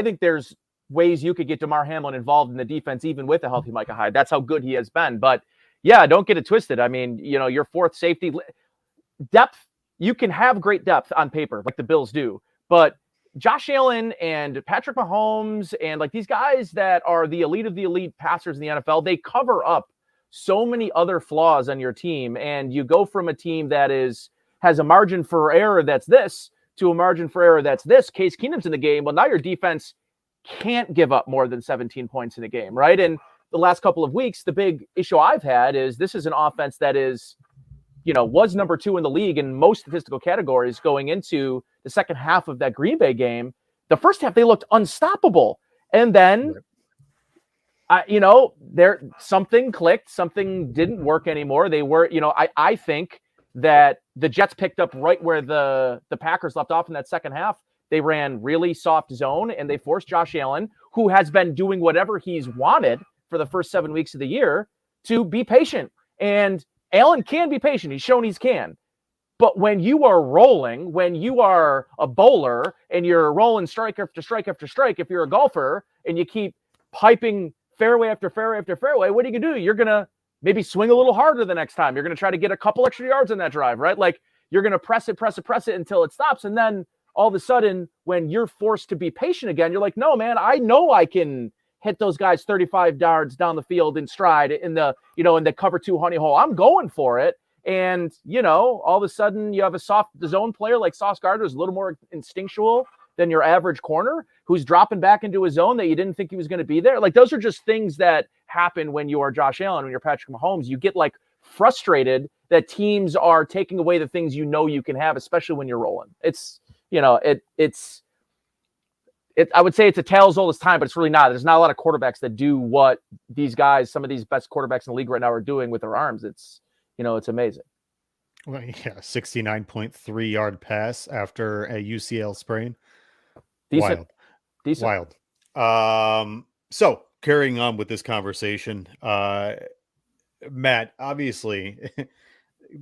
think there's ways you could get DeMar Hamlin involved in the defense, even with a healthy Micah Hyde. That's how good he has been. But yeah, don't get it twisted. I mean, your fourth safety depth, you can have great depth on paper like the Bills do, but Josh Allen and Patrick Mahomes and like these guys that are the elite of the elite passers in the NFL, they cover up so many other flaws on your team. And you go from a team that has a margin for error that's this to a margin for error that's this. Case Keenum's in the game. Well, now your defense can't give up more than 17 points in a game, right? And the last couple of weeks, the big issue I've had is this is an offense that is, was number 2 in the league in most statistical categories going into the second half of that Green Bay game. The first half, they looked unstoppable. And then, something clicked, something didn't work anymore. They were, I think that the Jets picked up right where the Packers left off in that second half. They ran really soft zone and they forced Josh Allen, who has been doing whatever he's wanted for the first 7 weeks of the year, to be patient. And Allen can be patient. He's shown he can. But when you are rolling, when you are a bowler and you're rolling strike after strike after strike, if you're a golfer and you keep piping fairway after fairway after fairway, what are you going to do? You're going to maybe swing a little harder the next time. You're going to try to get a couple extra yards on that drive, right? Like you're going to press it until it stops. And then all of a sudden, when you're forced to be patient again, you're like, no, man, I know I can hit those guys 35 yards down the field in stride in the cover 2 honey hole. I'm going for it. And, all of a sudden you have a soft zone player like Sauce Gardner who's a little more instinctual than your average corner, who's dropping back into a zone that you didn't think he was going to be there. Like those are just things that happen when you are Josh Allen, when you're Patrick Mahomes. You get like frustrated that teams are taking away the things you can have, especially when you're rolling. It's, I would say it's a tale as old as time, but it's really not. There's not a lot of quarterbacks that do what these guys, some of these best quarterbacks in the league right now are doing with their arms. It's, it's amazing. Well, yeah, 69.3 yard pass after a UCL sprain. Decent. Wild. So carrying on with this conversation, Matt, obviously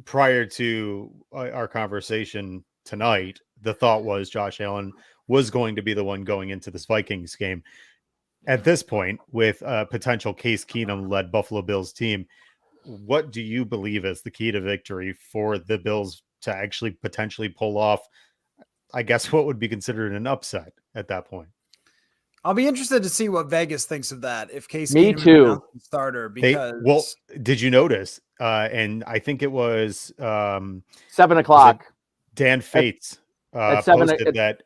prior to our conversation tonight, the thought was Josh Allen was going to be the one going into this Vikings game. At this point, with a potential Case Keenum-led Buffalo Bills team, what do you believe is the key to victory for the Bills to actually potentially pull off, I guess, what would be considered an upset at that point? I'll be interested to see what Vegas thinks of that. If Case Me Keenum too. Starter, because did you notice? And I think it was 7:00. Dan Fates posted that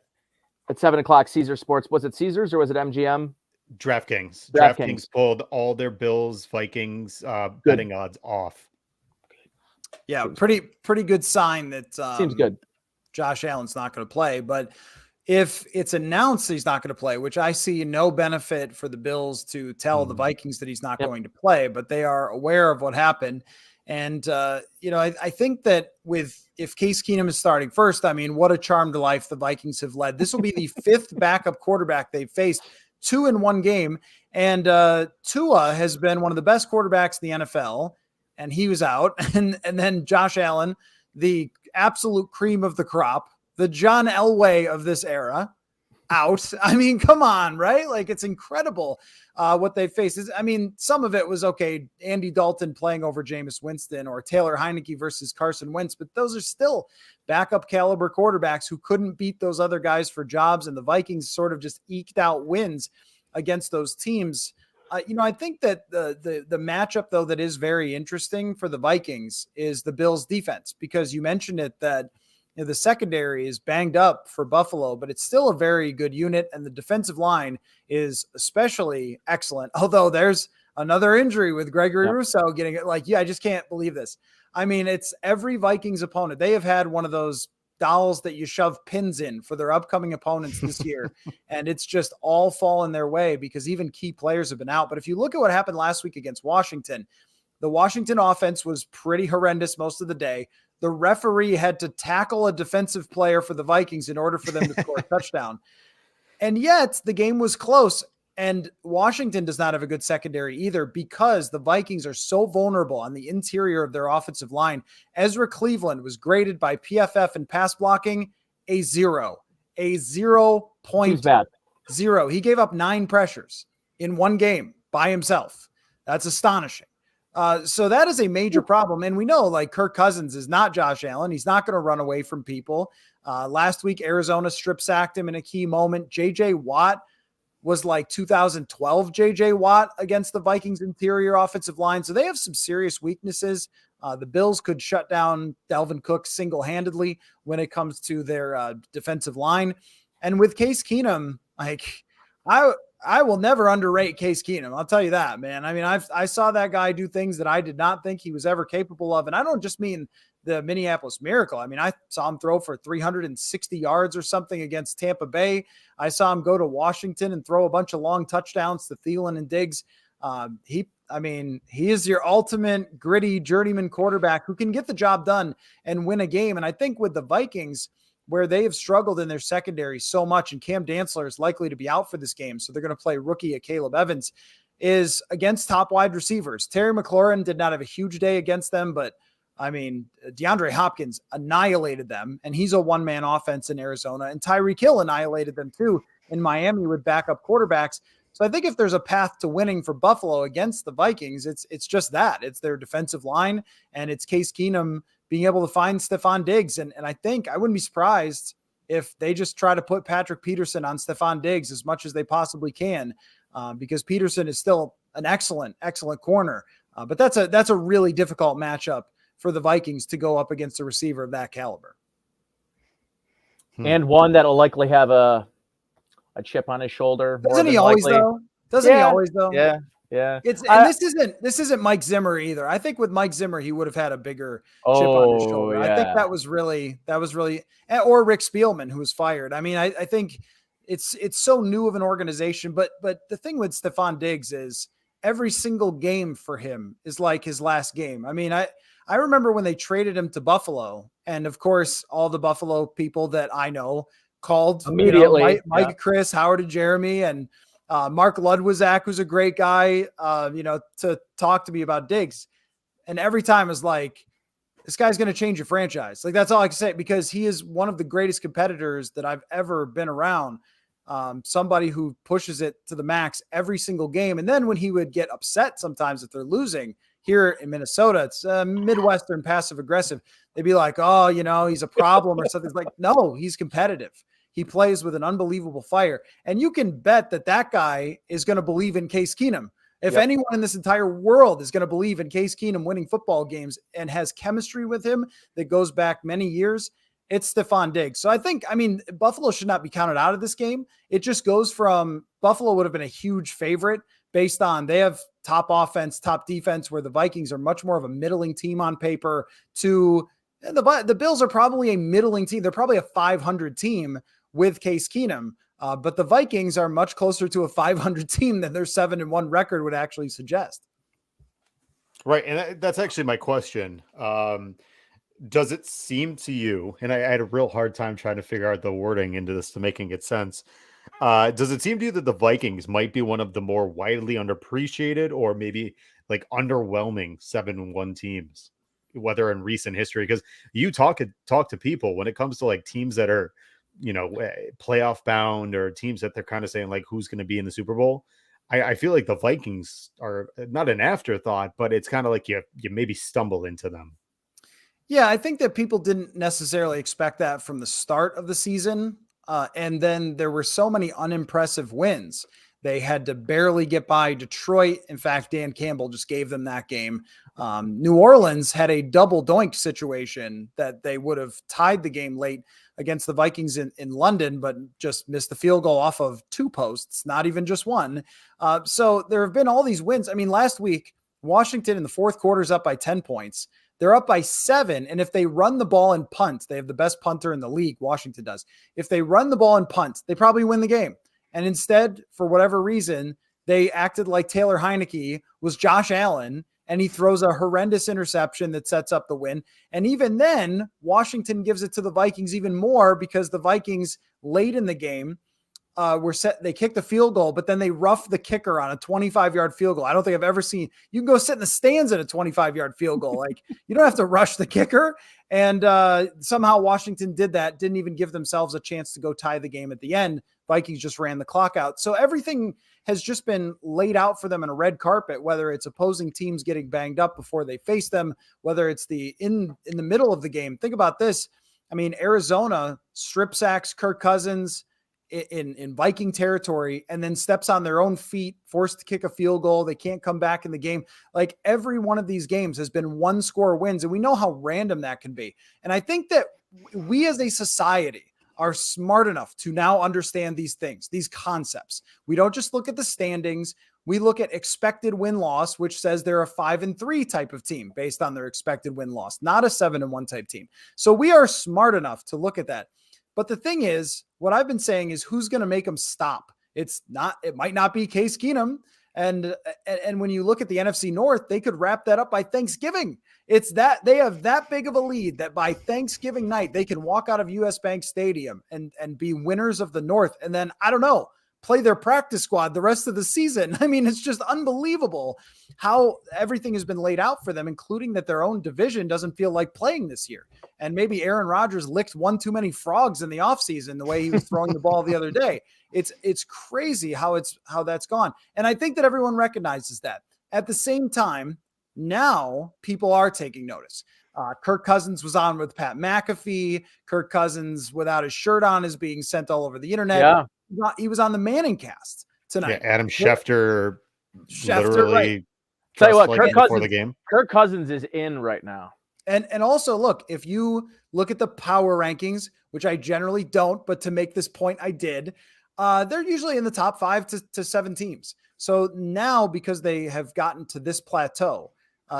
at 7:00. Caesar Sports. Was it Caesars or was it MGM? DraftKings pulled all their Bills Vikings betting odds off. Yeah, pretty good sign that seems good. Josh Allen's not going to play, but if it's announced that he's not going to play, which I see no benefit for the Bills to tell the Vikings that he's not going to play, but they are aware of what happened. And, I think that if Case Keenum is starting first, I mean, what a charmed life the Vikings have led. This will be the 5th backup quarterback they've faced, 2 in one game. And Tua has been one of the best quarterbacks in the NFL, and he was out. And then Josh Allen, the absolute cream of the crop, the John Elway of this era, out. I mean, come on, right? Like, it's incredible what they faced. I mean, some of it was okay. Andy Dalton playing over Jameis Winston or Taylor Heineke versus Carson Wentz, but those are still backup caliber quarterbacks who couldn't beat those other guys for jobs. And the Vikings sort of just eked out wins against those teams. I think that the matchup, though, that is very interesting for the Vikings is the Bills defense, because you mentioned it that the secondary is banged up for Buffalo, but it's still a very good unit. And the defensive line is especially excellent. Although there's another injury with Gregory Rousseau getting it. I just can't believe this. I mean, it's every Vikings opponent. They have had one of those dolls that you shove pins in for their upcoming opponents this year. And it's just all fallen their way because even key players have been out. But if you look at what happened last week against Washington, the Washington offense was pretty horrendous most of the day. The referee had to tackle a defensive player for the Vikings in order for them to score a touchdown. And yet the game was close. And Washington does not have a good secondary either because the Vikings are so vulnerable on the interior of their offensive line. Ezra Cleveland was graded by PFF in pass blocking a 0.0. He gave up 9 pressures in one game by himself. That's astonishing. So that is a major problem. And we know Kirk Cousins is not Josh Allen. He's not going to run away from people. Last week, Arizona strip sacked him in a key moment. JJ Watt was 2012 JJ Watt against the Vikings interior offensive line. So they have some serious weaknesses. The Bills could shut down Dalvin Cook single-handedly when it comes to their defensive line. And with Case Keenum, I will never underrate Case Keenum. I'll tell you that, man. I mean, I saw that guy do things that I did not think he was ever capable of. And I don't just mean the Minneapolis Miracle. I mean, I saw him throw for 360 yards or something against Tampa Bay. I saw him go to Washington and throw a bunch of long touchdowns to Thielen and Diggs. He is your ultimate gritty journeyman quarterback who can get the job done and win a game. And I think with the Vikings, where they have struggled in their secondary so much, and Cam Dantzler is likely to be out for this game, so they're going to play rookie Caleb Evans, is against top wide receivers. Terry McLaurin did not have a huge day against them, but I mean, DeAndre Hopkins annihilated them, and he's a one-man offense in Arizona, and Tyreek Hill annihilated them too in Miami with backup quarterbacks. So I think if there's a path to winning for Buffalo against the Vikings, it's just that. It's their defensive line, and it's Case Keenum being able to find Stephon Diggs. And I think I wouldn't be surprised if they just try to put Patrick Peterson on Stephon Diggs as much as they possibly can, because Peterson is still an excellent corner. But that's a really difficult matchup for the Vikings to go up against a receiver of that caliber. And one that'll likely have a chip on his shoulder. Doesn't he always though? Yeah. Yeah. This isn't Mike Zimmer either. I think with Mike Zimmer, he would have had a bigger chip on his shoulder. Yeah. I think that was really, or Rick Spielman, who was fired. I mean, I think it's so new of an organization, but the thing with Stephon Diggs is every single game for him is like his last game. I mean, I remember when they traded him to Buffalo, and of course, all the Buffalo people that I know called immediately Mike, Chris, Howard, and Jeremy, and Mark Ludwizak, who's a great guy, to talk to me about Diggs. And every time is like, this guy's going to change your franchise. Like, that's all I can say, because he is one of the greatest competitors that I've ever been around. Somebody who pushes it to the max every single game. And then when he would get upset sometimes if they're losing here in Minnesota, it's Midwestern passive aggressive. They'd be like, oh, he's a problem or something. It's like, no, he's competitive. He plays with an unbelievable fire. And you can bet that guy is going to believe in Case Keenum. If anyone in this entire world is going to believe in Case Keenum winning football games and has chemistry with him that goes back many years, it's Stephon Diggs. So Buffalo should not be counted out of this game. It just goes from Buffalo would have been a huge favorite based on they have top offense, top defense, where the Vikings are much more of a middling team on paper, to the Bills are probably a middling team. They're probably a 500 team, with Case Keenum. But the Vikings are much closer to a 500 team than their 7-1 record would actually suggest. Right. And that's actually my question. Does it seem to you, and I had a real hard time trying to figure out the wording into this to making it sense. Does it seem to you that the Vikings might be one of the more widely underappreciated or maybe like underwhelming 7-1 teams, whether in recent history? Because you talk to people when it comes to like teams that are, playoff bound or teams that they're kind of saying like who's going to be in the Super Bowl. I feel like the Vikings are not an afterthought, but it's kind of like you maybe stumble into them. Yeah, I think that people didn't necessarily expect that from the start of the season. And then there were so many unimpressive wins. They had to barely get by Detroit. In fact, Dan Campbell just gave them that game. New Orleans had a double doink situation that they would have tied the game late against the Vikings in London, but just missed the field goal off of 2 posts, not even just one. So there have been all these wins. I mean, last week, Washington in the fourth quarter is up by 10 points. They're up by 7. And if they run the ball and punt, they have the best punter in the league. Washington does. If they run the ball and punt, they probably win the game. And instead, for whatever reason, they acted like Taylor Heineke was Josh Allen, and he throws a horrendous interception that sets up the win. And even then, Washington gives it to the Vikings even more because the Vikings late in the game they kicked the field goal, but then they roughed the kicker on a 25-yard field goal. I don't think I've ever seen, you can go sit in the stands at a 25-yard field goal. Like you don't have to rush the kicker. And somehow Washington did that, didn't even give themselves a chance to go tie the game at the end. Vikings just ran the clock out. So everything has just been laid out for them in a red carpet, whether it's opposing teams getting banged up before they face them, whether it's in the middle of the game. Think about this. I mean, Arizona strip sacks Kirk Cousins in Viking territory and then steps on their own feet, forced to kick a field goal. They can't come back in the game. Like every one of these games has been 1-score wins. And we know how random that can be. And I think that we as a society are smart enough to now understand these things, these concepts. We don't just look at the standings. We look at expected win-loss, which says they're a 5-3 type of team based on their expected win-loss, not a 7-1 type team. So we are smart enough to look at that. But the thing is, what I've been saying is who's going to make them stop? It might not be Case Keenum. And when you look at the NFC North, they could wrap that up by Thanksgiving. It's that they have that big of a lead that by Thanksgiving night, they can walk out of US Bank Stadium and be winners of the North. And then, I don't know, play their practice squad the rest of the season. I mean, it's just unbelievable how everything has been laid out for them, including that their own division doesn't feel like playing this year. And maybe Aaron Rodgers licked one too many frogs in the offseason, the way he was throwing the ball the other day. It's crazy how that's gone. And I think that everyone recognizes that. At the same time, now people are taking notice. Kirk Cousins was on with Pat McAfee. Kirk Cousins without his shirt on is being sent all over the internet. Yeah. He was on the Manning cast tonight. Yeah, Adam Schefter literally right. Tell you what, Kirk Cousins, the game. Kirk Cousins is in right now. And also, look, if you look at the power rankings, which I generally don't, but to make this point, I did, they're usually in the top 5 to 7 teams. So now, because they have gotten to this plateau,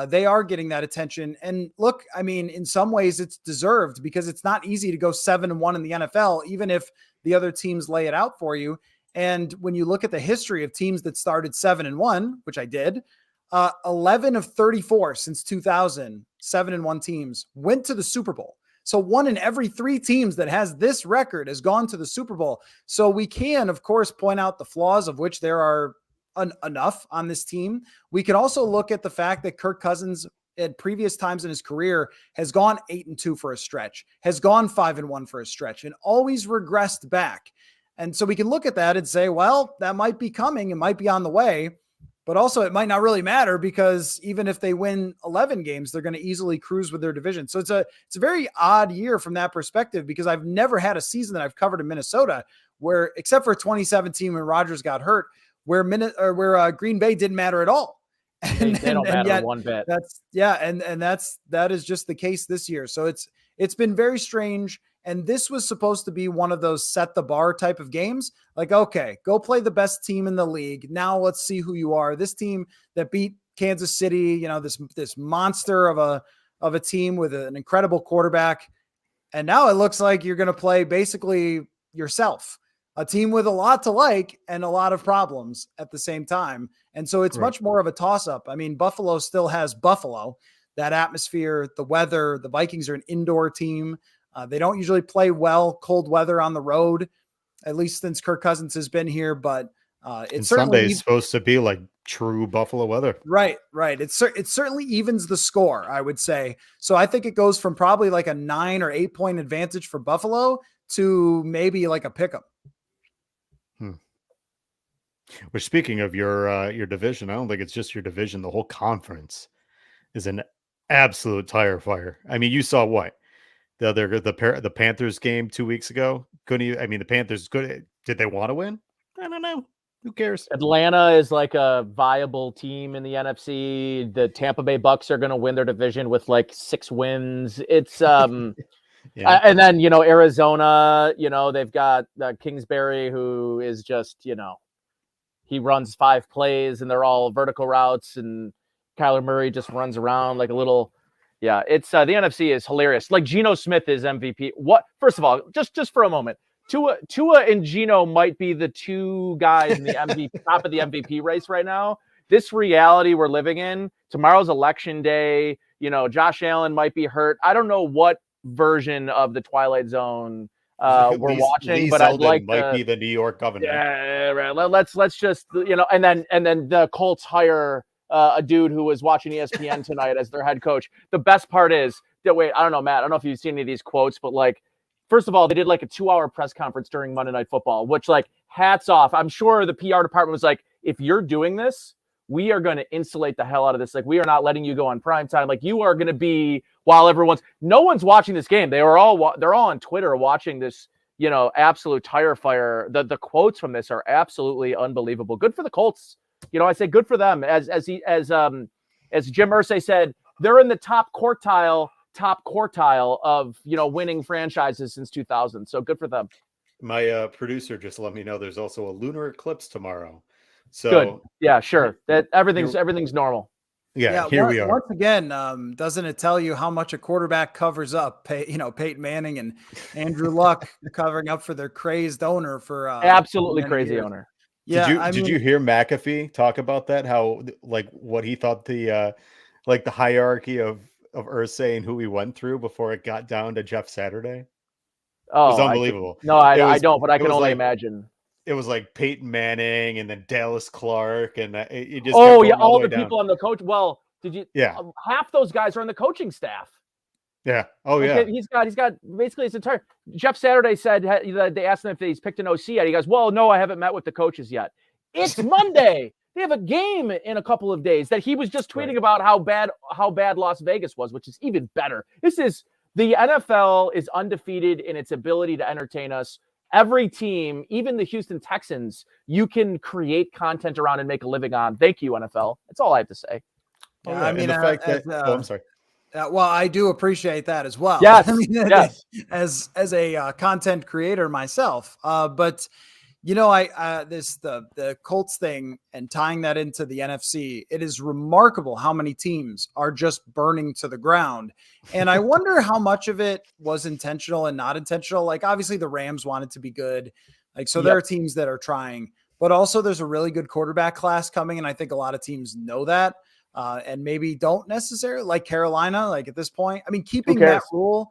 they are getting that attention. And look, I mean, in some ways it's deserved because it's not easy to go 7-1 in the NFL, even if the other teams lay it out for you. And when you look at the history of teams that started 7-1, which I did, 11 of 34 since 2000, 7-1 teams went to the Super Bowl. So 1 in every 3 teams that has this record has gone to the Super Bowl. So we can, of course, point out the flaws, of which there are enough on this team. We can also look at the fact that Kirk Cousins at previous times in his career has gone 8-2 for a stretch, has gone 5-1 for a stretch, and always regressed back. And so we can look at that and say, well, that might be coming. It might be on the way. But also it might not really matter because even if they win 11 games, they're going to easily cruise with their division. So it's a very odd year from that perspective because I've never had a season that I've covered in Minnesota where, except for 2017 when Rodgers got hurt, where Green Bay didn't matter at all. They don't matter one bit. That is just the case this year. So it's been very strange. And this was supposed to be one of those set the bar type of games. Like, okay, go play the best team in the league. Now let's see who you are. This team that beat Kansas City, this monster of a team with an incredible quarterback. And now it looks like you're going to play basically yourself, a team with a lot to like and a lot of problems at the same time. And so it's much more of a toss-up. I mean, Buffalo still has Buffalo, that atmosphere, the weather. The Vikings are an indoor team. They don't usually play well cold weather on the road, at least since Kirk Cousins has been here. But it's certainly Sunday's supposed to be like true Buffalo weather. Right. It certainly evens the score, I would say. So I think it goes from probably like a 9 or 8 point advantage for Buffalo to maybe like a pick 'em. Which, speaking of your division, I don't think it's just your division. The whole conference is an absolute tire fire. I mean, you saw what the Panthers game 2 weeks ago. Couldn't you? I mean, the Panthers could. Did they want to win? I don't know. Who cares? Atlanta is like a viable team in the NFC. The Tampa Bay Bucks are going to win their division with like 6 wins. It's Yeah. And then Arizona. They've got Kingsbury, who is just he runs 5 plays and they're all vertical routes, and Kyler Murray just runs around like a little. Yeah, it's the NFC is hilarious. Like Geno Smith is MVP. What? First of all, just for a moment, Tua and Geno might be the 2 guys in the MVP top of the MVP race right now. This reality we're living in. Tomorrow's election day. Josh Allen might be hurt. I don't know what version of the Twilight Zone we're watching, but I'd like might be the New York governor. Yeah, right. Let's just and then the Colts hire a dude who was watching ESPN tonight as their head coach. The best part is that I don't know, Matt. I don't know if you've seen any of these quotes, but like, first of all, they did like a 2-hour press conference during Monday Night Football, which like hats off. I'm sure the PR department was like, if you're doing this, we are going to insulate the hell out of this. Like, we are not letting you go on primetime. Like, you are going to be while no one's watching this game. They're all on Twitter watching this, absolute tire fire. The quotes from this are absolutely unbelievable. Good for the Colts. I say good for them. As Jim Irsay said, they're in the top quartile of, winning franchises since 2000. So good for them. My producer just let me know there's also a lunar eclipse tomorrow. So good. Yeah, sure. That everything's normal. Yeah, here we are. Once again, doesn't it tell you how much a quarterback covers up? Peyton Manning and Andrew Luck covering up for their crazed owner for absolutely crazy owner. Yeah, did you hear McAfee talk about that? How like what he thought the hierarchy of Irsay and who he went through before it got down to Jeff Saturday? Oh, it was unbelievable. I don't, but I can only imagine. It was like Peyton Manning and then Dallas Clark and it just all the people on the coach. Well, did you? Yeah, half those guys are on the coaching staff. Yeah. Oh yeah. He's got basically his entire. Jeff Saturday said they asked him if he's picked an OC yet. He goes, "Well, no, I haven't met with the coaches yet. It's Monday. They have a game in a couple of days." That he was just tweeting about how bad Las Vegas was, which is even better. The NFL is undefeated in its ability to entertain us. Every team, even the Houston Texans, you can create content around and make a living on. Thank you, NFL. That's all I have to say. Oh, yeah. I mean, the fact that I'm sorry. Well, I do appreciate that as well. Yes, I mean, yes. As a content creator myself, but the Colts thing and tying that into the NFC, it is remarkable how many teams are just burning to the ground. And I wonder how much of it was intentional and not intentional. Like, obviously the Rams wanted to be good. There are teams that are trying, but also there's a really good quarterback class coming. And I think a lot of teams know that and maybe don't necessarily, like Carolina, like at this point. I mean, keeping Matt Rule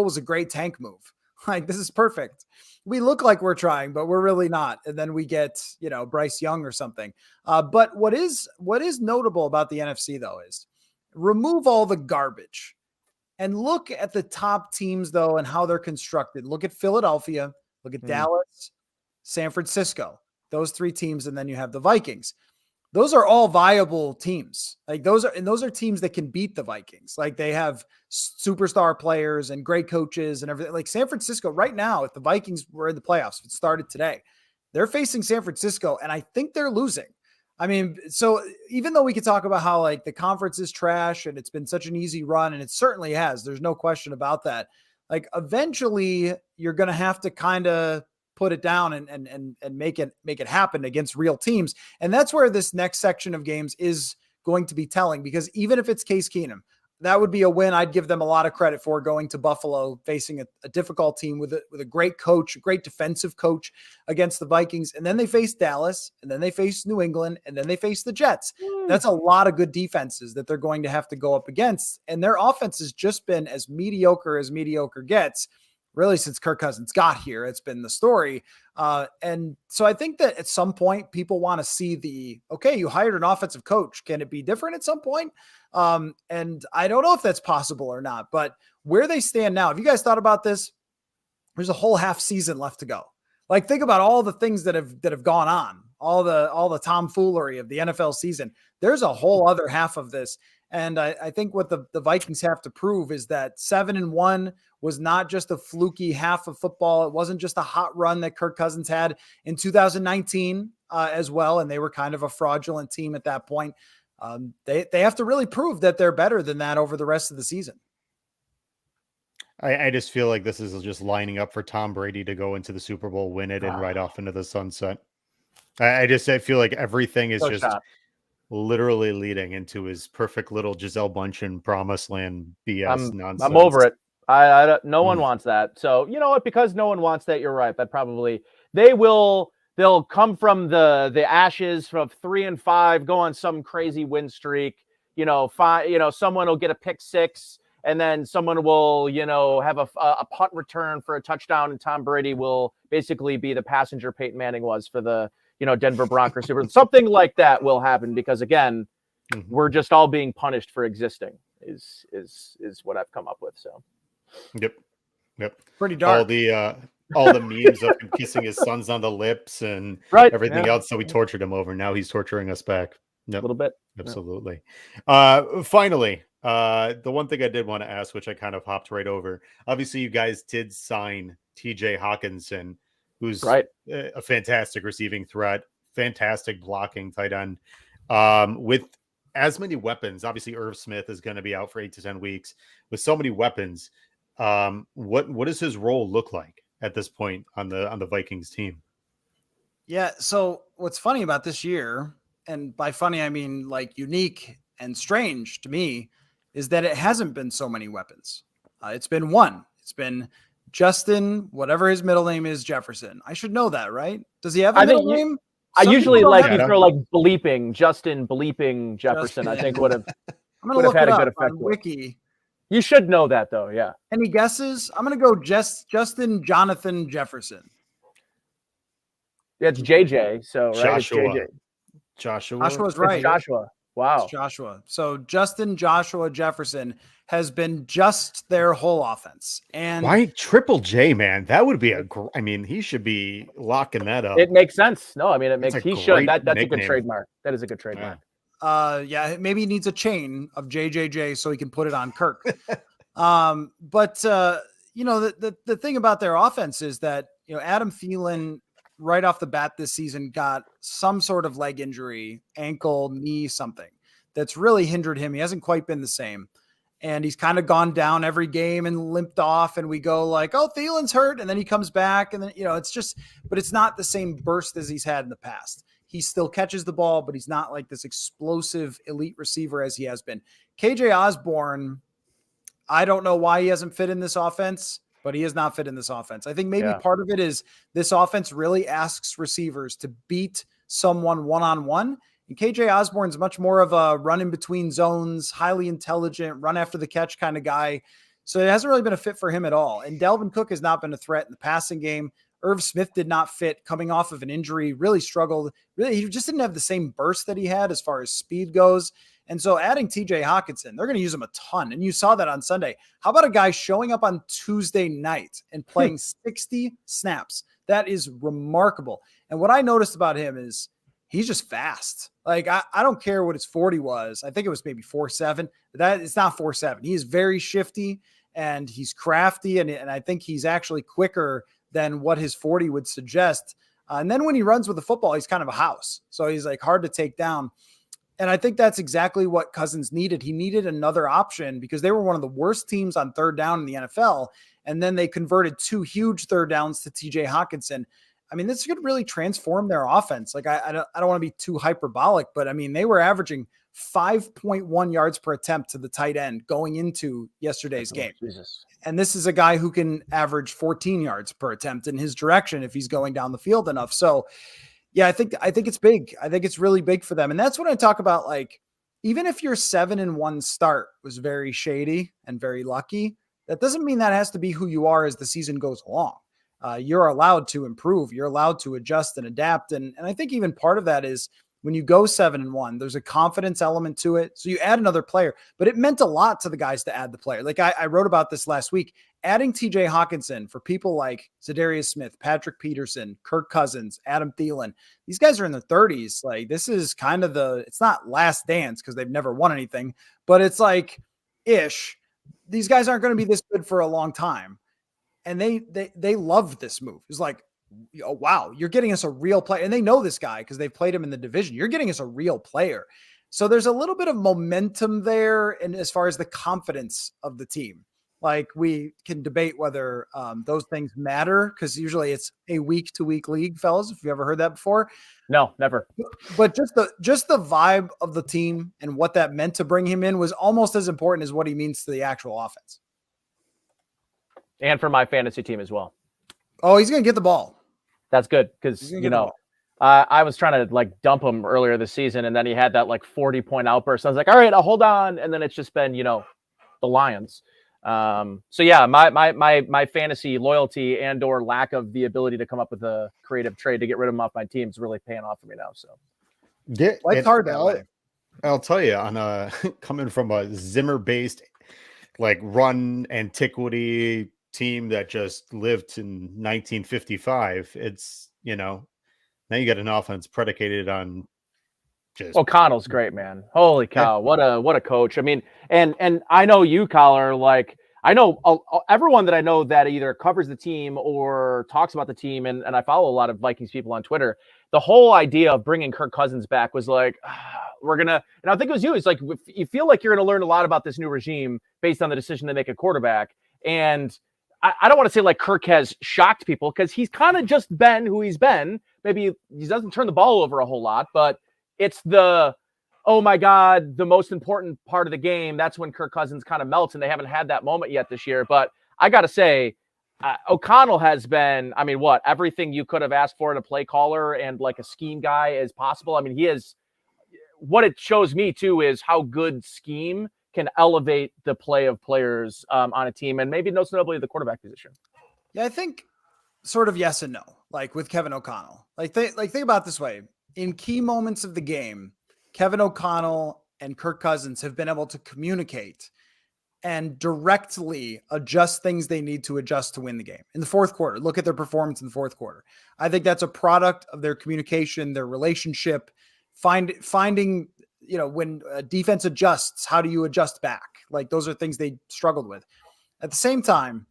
was a great tank move. Like, this is perfect. We look like we're trying, but we're really not. And then we get, Bryce Young or something. But what is notable about the NFC, though, is remove all the garbage and look at the top teams, though, and how they're constructed. Look at Philadelphia, look at Dallas, San Francisco, those 3 teams. And then you have the Vikings. Those are all viable teams. Those are teams that can beat the Vikings. Like, they have superstar players and great coaches and everything. Like San Francisco right now, if the Vikings were in the playoffs, if it started today, they're facing San Francisco and I think they're losing. I mean, so even though we could talk about how like the conference is trash and it's been such an easy run, and it certainly has, there's no question about that. Like, eventually you're going to have to kind of put it down and make it happen against real teams. And that's where this next section of games is going to be telling, because even if it's Case Keenum, that would be a win I'd give them a lot of credit for, going to Buffalo, facing a difficult team with a great coach, a great defensive coach against the Vikings. And then they face Dallas, and then they face New England, and then they face the Jets. That's a lot of good defenses that they're going to have to go up against. And their offense has just been as mediocre gets, really, since Kirk Cousins got here. It's been the story. And so I think that at some point people want to see okay, you hired an offensive coach. Can it be different at some point? And I don't know if that's possible or not, but where they stand now, have you guys thought about this? There's a whole half season left to go. Like, think about all the things that have gone on, all the tomfoolery of the NFL season. There's a whole other half of this. And I think what the Vikings have to prove is that 7-1 was not just a fluky half of football. It wasn't just a hot run that Kirk Cousins had in 2019 as well. And they were kind of a fraudulent team at that point. They have to really prove that they're better than that over the rest of the season. I just feel like this is just lining up for Tom Brady to go into the Super Bowl, win it, and ride off into the sunset. I feel like everything is literally leading into his perfect little Gisele Bundchen promised land BS nonsense. I'm over it. No one wants that. So you know what? Because no one wants that, you're right. That probably they'll come from the ashes from 3-5, go on some crazy win streak. Someone will get a pick six, and then someone will, have a punt return for a touchdown, and Tom Brady will basically be the passenger Peyton Manning was for the Denver Broncos. Something like that will happen because, again, we're just all being punished for existing is what I've come up with. So, yep, pretty dark. All the memes of him kissing his sons on the lips and everything else. So we tortured him over. Now he's torturing us back. A little bit. Absolutely. Finally, the one thing I did want to ask, which I kind of hopped right over. Obviously, you guys did sign TJ Hawkinson, who's a fantastic receiving threat, fantastic blocking tight end. With as many weapons, obviously Irv Smith is going to be out for 8 to 10 weeks. With so many weapons, what does his role look like at this point on the Vikings team? Yeah. So what's funny about this year, and by funny I mean like unique and strange to me, is that it hasn't been so many weapons. It's been one. It's been Justin, whatever his middle name is, Jefferson. I should know that, right? Does he have a middle name? I usually like you throw like bleeping, Justin bleeping Jefferson. I think would have had a good effect on Wiki. You should know that though, yeah. Any guesses? I'm gonna go Justin Jonathan Jefferson. Yeah, it's JJ. So Joshua's right. It's Joshua. Wow. It's Joshua. So Justin Joshua Jefferson has been just their whole offense. And why Triple J, man? That would be he should be locking that up. It makes sense. No, I mean he should. That's nickname. A good trademark. That is a good trademark. Maybe he needs a chain of JJJ so he can put it on Kirk. But the thing about their offense is that Adam Thielen right off the bat this season got some sort of leg injury, ankle, knee, something that's really hindered him. He hasn't quite been the same. And he's kind of gone down every game and limped off. And we go like, oh, Thielen's hurt. And then he comes back. And then, but it's not the same burst as he's had in the past. He still catches the ball, but he's not like this explosive elite receiver as he has been. KJ Osborne, I don't know why he hasn't fit in this offense, but he is not fit in this offense. I think maybe part of it is this offense really asks receivers to beat someone one-on-one. And KJ Osborne's much more of a run in between zones, highly intelligent, run after the catch kind of guy. So it hasn't really been a fit for him at all. And Dalvin Cook has not been a threat in the passing game. Irv Smith did not fit coming off of an injury, really struggled. Really, he just didn't have the same burst that he had as far as speed goes. And so adding TJ Hawkinson, they're going to use him a ton. And you saw that on Sunday. How about a guy showing up on Tuesday night and playing 60 snaps? That is remarkable. And what I noticed about him is he's just fast. Like, I don't care what his 40 was. I think it was maybe 4.7. But it's not 4.7. He is very shifty and he's crafty. And I think he's actually quicker than what his 40 would suggest. And then when he runs with the football, he's kind of a house. So he's like hard to take down. And I think that's exactly what Cousins needed. He needed another option because they were one of the worst teams on third down in the NFL. And then they converted 2 huge third downs to TJ Hawkinson. I mean, this could really transform their offense. Like, I don't want to be too hyperbolic, but I mean, they were averaging 5.1 yards per attempt to the tight end going into yesterday's game. Jesus. And this is a guy who can average 14 yards per attempt in his direction if he's going down the field enough. So yeah, I think it's big. I think it's really big for them. And that's what I talk about. Like, even if your 7-1 start was very shady and very lucky, that doesn't mean that has to be who you are as the season goes along. You're allowed to improve. You're allowed to adjust and adapt. And I think even part of that is when you go 7-1, there's a confidence element to it. So you add another player, but it meant a lot to the guys to add the player. Like I wrote about this last week, adding TJ Hawkinson for people like Zadarius Smith, Patrick Peterson, Kirk Cousins, Adam Thielen. These guys are in their 30s. Like, this is kind of it's not last dance because they've never won anything, but it's like ish. These guys aren't going to be this good for a long time. And they loved this move. It's like, oh, wow, you're getting us a real player. And they know this guy because they've played him in the division. You're getting us a real player. So there's a little bit of momentum there. And as far as the confidence of the team, like, we can debate whether those things matter, because usually it's a week-to-week league, fellas, if you ever heard that before. No, never. But just the vibe of the team and what that meant to bring him in was almost as important as what he means to the actual offense. And for my fantasy team as well. Oh, he's going to get the ball. That's good because, I was trying to like dump him earlier this season, and then he had that like 40-point outburst. I was like, all right, I'll hold on. And then it's just been, the Lions. So yeah, my fantasy loyalty and or lack of the ability to come up with a creative trade to get rid of him off my team is really paying off for me now. So yeah, it's hard that way. I'll tell you, on coming from a Zimmer-based like run antiquity team that just lived in 1955, it's now you got an offense predicated on just O'Connell's great, man. Holy cow, yeah. What a coach. I mean, and I know you, Coller, like I know everyone that I know that either covers the team or talks about the team, and I follow a lot of Vikings people on Twitter. The whole idea of bringing Kirk Cousins back was like, we're gonna, and I think it was you. It's like, you feel like you're gonna learn a lot about this new regime based on the decision to make a quarterback. And I don't want to say like Kirk has shocked people, because he's kind of just been who he's been. Maybe he doesn't turn the ball over a whole lot, but it's oh my God, the most important part of the game. That's when Kirk Cousins kind of melts, and they haven't had that moment yet this year. But I got to say, O'Connell has been, I mean, everything you could have asked for in a play caller and like a scheme guy is possible. I mean, he is, what it shows me too is how good scheme can elevate the play of players on a team, and maybe most notably the quarterback position. Yeah, I think sort of yes and no, like with Kevin O'Connell. Think about it this way. In key moments of the game, Kevin O'Connell and Kirk Cousins have been able to communicate and directly adjust things they need to adjust to win the game. In the fourth quarter, look at their performance in the fourth quarter. I think that's a product of their communication, their relationship, finding, when a defense adjusts, how do you adjust back? Like, those are things they struggled with. At the same time,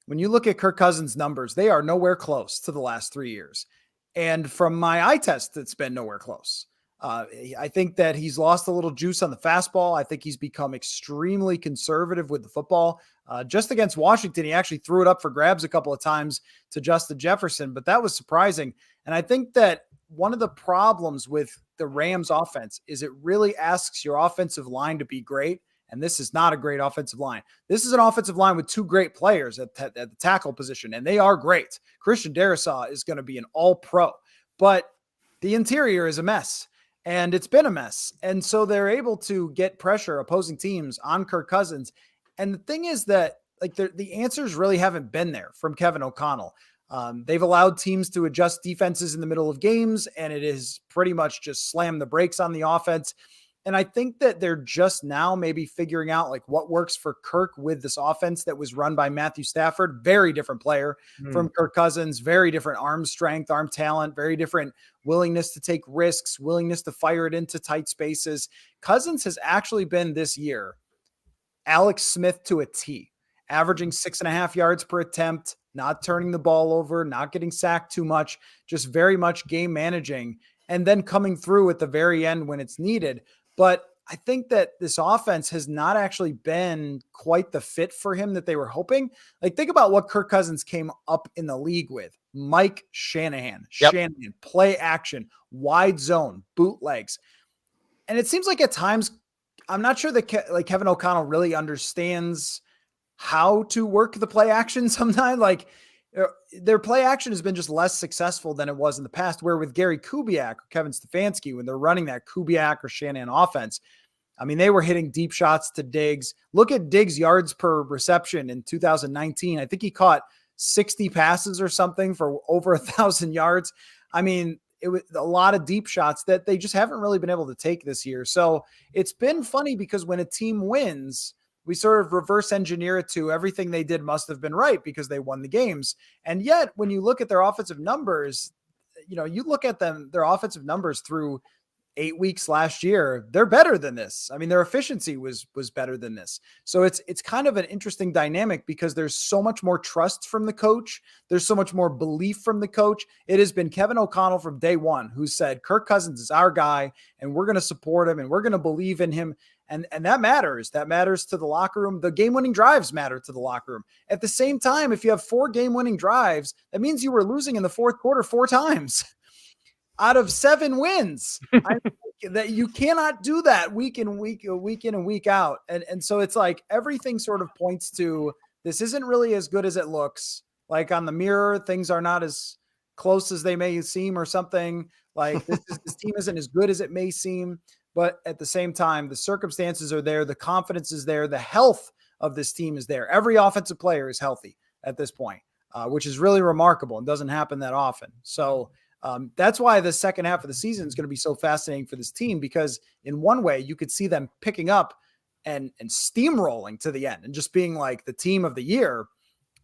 when you look at Kirk Cousins' numbers, they are nowhere close to the last 3 years. And from my eye test, it's been nowhere close. I think that he's lost a little juice on the fastball. I think he's become extremely conservative with the football. Just against Washington, he actually threw it up for grabs a couple of times to Justin Jefferson, but that was surprising. And I think that one of the problems with the Rams offense is it really asks your offensive line to be great. And this is not a great offensive line. This is an offensive line with two great players at the tackle position, and they are great. Christian Darrisaw is going to be an all-pro, but the interior is a mess, and it's been a mess. And so they're able to get pressure, opposing teams, on Kirk Cousins. And the thing is that like the answers really haven't been there from Kevin O'Connell. They've allowed teams to adjust defenses in the middle of games, and it is pretty much just slam the brakes on the offense. And I think that they're just now maybe figuring out like what works for Kirk with this offense that was run by Matthew Stafford. Very different player from Kirk Cousins, very different arm strength, arm talent, very different willingness to take risks, willingness to fire it into tight spaces. Cousins has actually been this year Alex Smith to a T, averaging 6.5 yards per attempt, not turning the ball over, not getting sacked too much, just very much game managing, and then coming through at the very end when it's needed. But I think that this offense has not actually been quite the fit for him that they were hoping. Like, think about what Kirk Cousins came up in the league with. Mike Shanahan, play action, wide zone, bootlegs. And it seems like at times, I'm not sure that like Kevin O'Connell really understands how to work the play action sometimes. Like their play action has been just less successful than it was in the past, where with Gary Kubiak or Kevin Stefanski, when they're running that Kubiak or Shanahan offense, I mean, they were hitting deep shots to Diggs. Look at Diggs' yards per reception in 2019. I think he caught 60 passes or something for over 1,000 yards. I mean, it was a lot of deep shots that they just haven't really been able to take this year. So it's been funny because when a team wins, we sort of reverse engineer it to everything they did must have been right because they won the games. And yet, when you look at their offensive numbers, you look at their offensive numbers through 8 weeks last year, they're better than this. I mean, their efficiency was better than this. So it's kind of an interesting dynamic because there's so much more trust from the coach. There's so much more belief from the coach. It has been Kevin O'Connell from day one who said, Kirk Cousins is our guy and we're going to support him and we're going to believe in him. And that matters. That matters to the locker room. The game-winning drives matter to the locker room. At the same time, if you have 4 game-winning drives, that means you were losing in the fourth quarter 4 times. Out of 7 wins. That you cannot do that week in and week out. And so it's like everything sort of points to this isn't really as good as it looks. Like on the mirror, things are not as close as they may seem or something. Like this team isn't as good as it may seem. But at the same time, the circumstances are there. The confidence is there. The health of this team is there. Every offensive player is healthy at this point, which is really remarkable and doesn't happen that often. So that's why the second half of the season is going to be so fascinating for this team, because in one way you could see them picking up and steamrolling to the end and just being like the team of the year,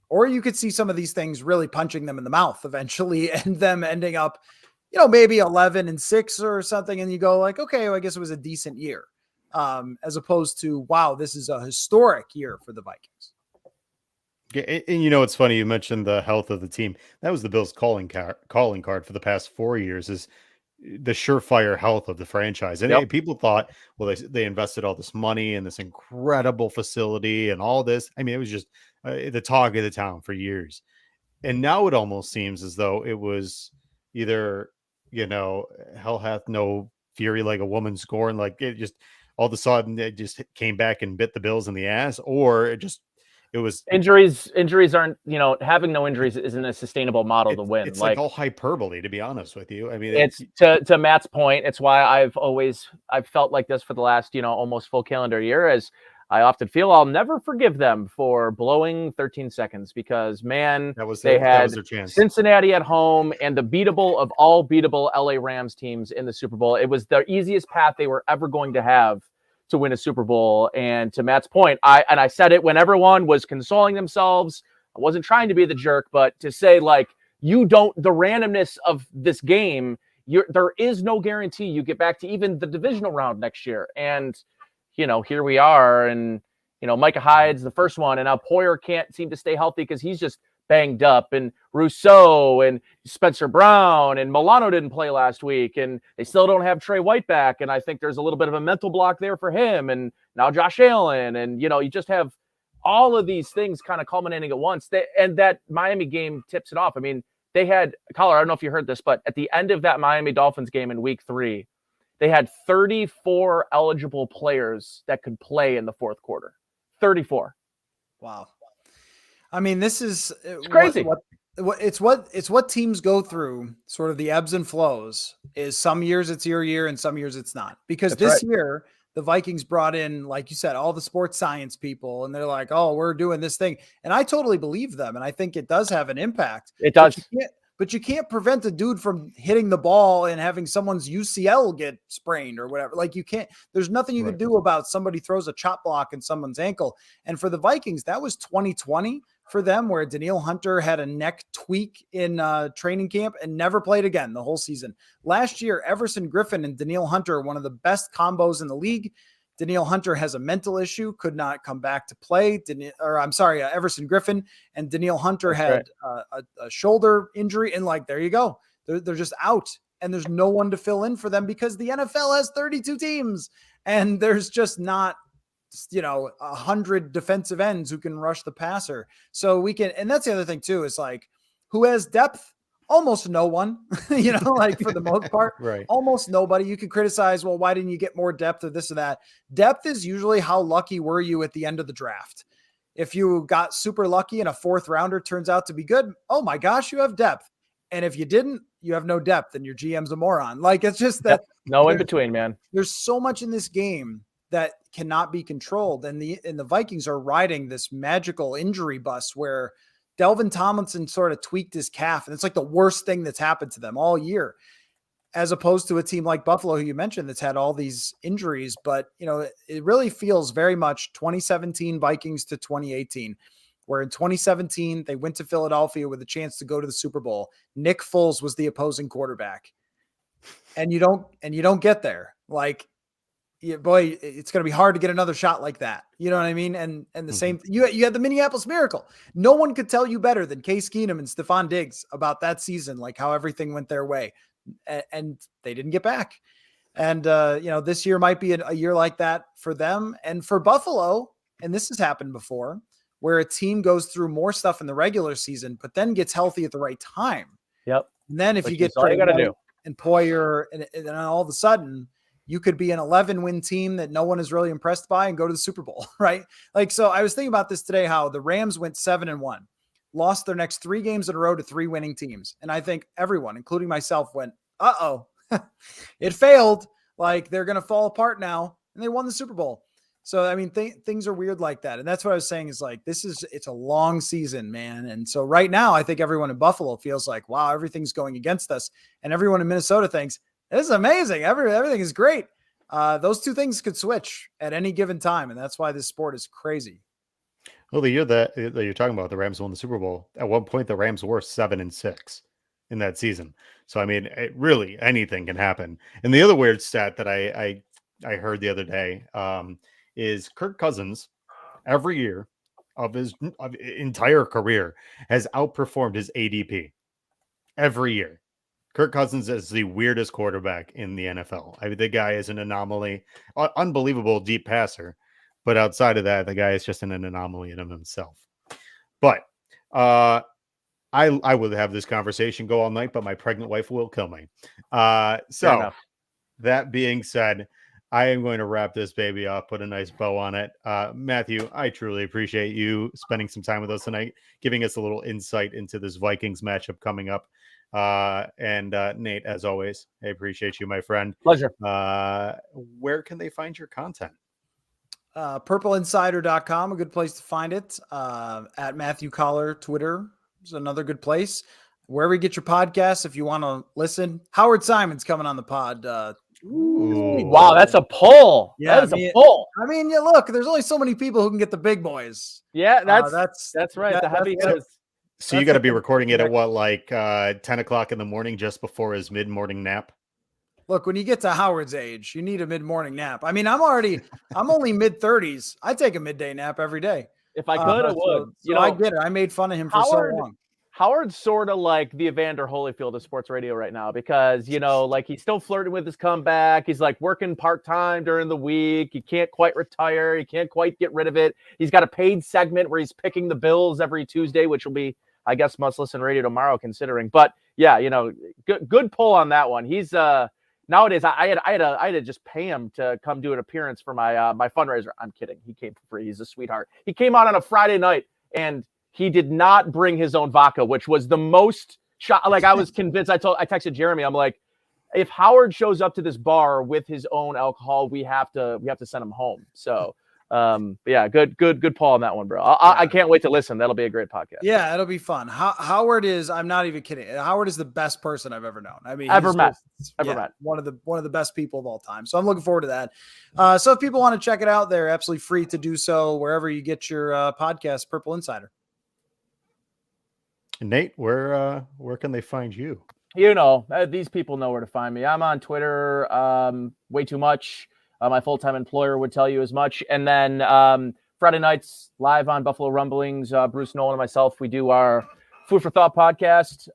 or you could see some of these things really punching them in the mouth eventually and them ending up, maybe 11-6 or something. And you go like, okay, well, I guess it was a decent year, as opposed to, wow, this is a historic year for the Vikings. And it's funny you mentioned the health of the team. That was the Bills' calling card for the past 4 years, is the surefire health of the franchise. And people thought, well, they invested all this money in this incredible facility and all this. I mean, it was just the talk of the town for years. And now it almost seems as though it was either, hell hath no fury like a woman scorned. Like it just all of a sudden it just came back and bit the Bills in the ass, or it was injuries aren't, having no injuries isn't a sustainable model to win. It's like all hyperbole, to be honest with you. I mean, it's to Matt's point. It's why I've felt like this for the last, almost full calendar year, as I often feel I'll never forgive them for blowing 13 seconds because, man, that was their chance. Cincinnati at home and the beatable of all beatable LA Rams teams in the Super Bowl. It was the easiest path they were ever going to have to win a Super Bowl. And to Matt's point, I said it when everyone was consoling themselves. I wasn't trying to be the jerk, but to say like, the randomness of this game, there is no guarantee you get back to even the divisional round next year. And, here we are. And, Micah Hyde's the first one. And now Poyer can't seem to stay healthy because he's just banged up, and Rousseau and Spencer Brown and Milano didn't play last week, and they still don't have Trey White back. And I think there's a little bit of a mental block there for him. And now Josh Allen, and, you just have all of these things kind of culminating at once. And that Miami game tips it off. I mean, they had, Coller, I don't know if you heard this, but at the end of that Miami Dolphins game in week 3, they had 34 eligible players that could play in the fourth quarter. 34. Wow. I mean, this is it's crazy. It's what teams go through, sort of the ebbs and flows. Is some years it's your year and some years it's not. Because this year the Vikings brought in, like you said, all the sports science people, and they're like, oh, we're doing this thing. And I totally believe them. And I think it does have an impact. It does. But you can't prevent a dude from hitting the ball and having someone's UCL get sprained or whatever. Like you can't, there's nothing you can do about somebody throws a chop block in someone's ankle. And for the Vikings, that was 2020 for them, where Danielle Hunter had a neck tweak in training camp and never played again the whole season. Last year, Everson Griffin and Danielle Hunter, one of the best combos in the league. Danielle Hunter has a mental issue, could not come back to play. Everson Griffin and Danielle Hunter had a shoulder injury, and there you go. They're just out, and there's no one to fill in for them because the NFL has 32 teams, and there's just not 100 defensive ends who can rush the passer. So we can, and that's the other thing too, is who has depth almost no one, like for the most part, Right. almost nobody. You could criticize, well, why didn't you get more depth or this or that? Depth is usually how lucky were you at the end of the draft. If you got super lucky and a 4th rounder turns out to be good, oh my gosh, you have depth. And if you didn't, you have no depth and your GM's a moron. Like, it's just that no in between, man. There's so much in this game that cannot be controlled. And the Vikings are riding this magical injury bus where Delvin Tomlinson sort of tweaked his calf. And it's like the worst thing that's happened to them all year, as opposed to a team like Buffalo, who you mentioned, that's had all these injuries. But, it really feels very much 2017 Vikings to 2018, where in 2017, they went to Philadelphia with a chance to go to the Super Bowl. Nick Foles was the opposing quarterback. And you don't get there. Like, boy, it's going to be hard to get another shot like that. You know what I mean? And the same, you had the Minneapolis Miracle. No one could tell you better than Case Keenum and Stephon Diggs about that season, like how everything went their way, and they didn't get back. And, this year might be a year like that for them and for Buffalo. And this has happened before, where a team goes through more stuff in the regular season, but then gets healthy at the right time. Yep. And then if you get all you got to do and Poyer, and all of a sudden you could be an 11-win team that no one is really impressed by and go to the Super Bowl, right? Like, so I was thinking about this today, how the Rams went 7-1, lost their next 3 games in a row to 3 winning teams. And I think everyone, including myself, went, uh-oh, it failed. Like, they're going to fall apart now. And they won the Super Bowl. So, I mean, things are weird like that. And that's what I was saying is like, it's a long season, man. And so right now, I think everyone in Buffalo feels like, wow, everything's going against us. And everyone in Minnesota thinks, this is amazing. Everything is great. Those two things could switch at any given time. And that's why this sport is crazy. Well, the year that you're talking about, the Rams won the Super Bowl. At one point, the Rams were 7-6 in that season. So, I mean, really anything can happen. And the other weird stat that I heard the other day, is Kirk Cousins every year of his entire career has outperformed his ADP every year. Kirk Cousins is the weirdest quarterback in the NFL. I mean, the guy is an anomaly, unbelievable deep passer, but outside of that, the guy is just an anomaly in himself. But I would have this conversation go all night, but my pregnant wife will kill me. So that being said, I am going to wrap this baby up, put a nice bow on it. Matthew, I truly appreciate you spending some time with us tonight, giving us a little insight into this Vikings matchup coming up. And Nate, as always, I appreciate you, my friend. Pleasure. Where can they find your content? Purpleinsider.com, a good place to find it. At Matthew Coller, Twitter is another good place. Wherever you get your podcasts, if you want to listen. Howard Simon's coming on the pod. Wow, that's a pull. Yeah, that is a pull. I mean, yeah, look, there's only so many people who can get the big boys. Yeah, that's right. The heavy hitters. So you got to be recording it at what, like 10 o'clock in the morning, just before his mid-morning nap? Look, when you get to Howard's age, you need a mid-morning nap. I mean, I'm only mid-30s. I take a midday nap every day. If I could, I would. So I get it. I made fun of him for so long. Howard's sort of like the Evander Holyfield of sports radio right now because, like he's still flirting with his comeback. He's like working part-time during the week. He can't quite retire. He can't quite get rid of it. He's got a paid segment where he's picking the Bills every Tuesday, which will be, I guess, must listen radio tomorrow considering. But yeah, good pull on that one. He's nowadays I had to just pay him to come do an appearance for my my fundraiser. I'm kidding. He came for free. He's a sweetheart. He came out on a Friday night and he did not bring his own vodka, which was the most shot. Like I was convinced. I texted Jeremy. I'm like, if Howard shows up to this bar with his own alcohol, we have to send him home. So, yeah, good Paul on that one, bro. I can't wait to listen. That'll be a great podcast. Yeah, it'll be fun. Howard is. I'm not even kidding. Howard is the best person I've ever known. I mean, ever met. One of the best people of all time. So I'm looking forward to that. So if people want to check it out, they're absolutely free to do so wherever you get your podcast. Purple Insider. Nate, where can they find you? These people know where to find me. I'm on Twitter way too much. My full-time employer would tell you as much. And then Friday nights live on Buffalo Rumblings, Bruce Nolan and myself, we do our Food for Thought podcast,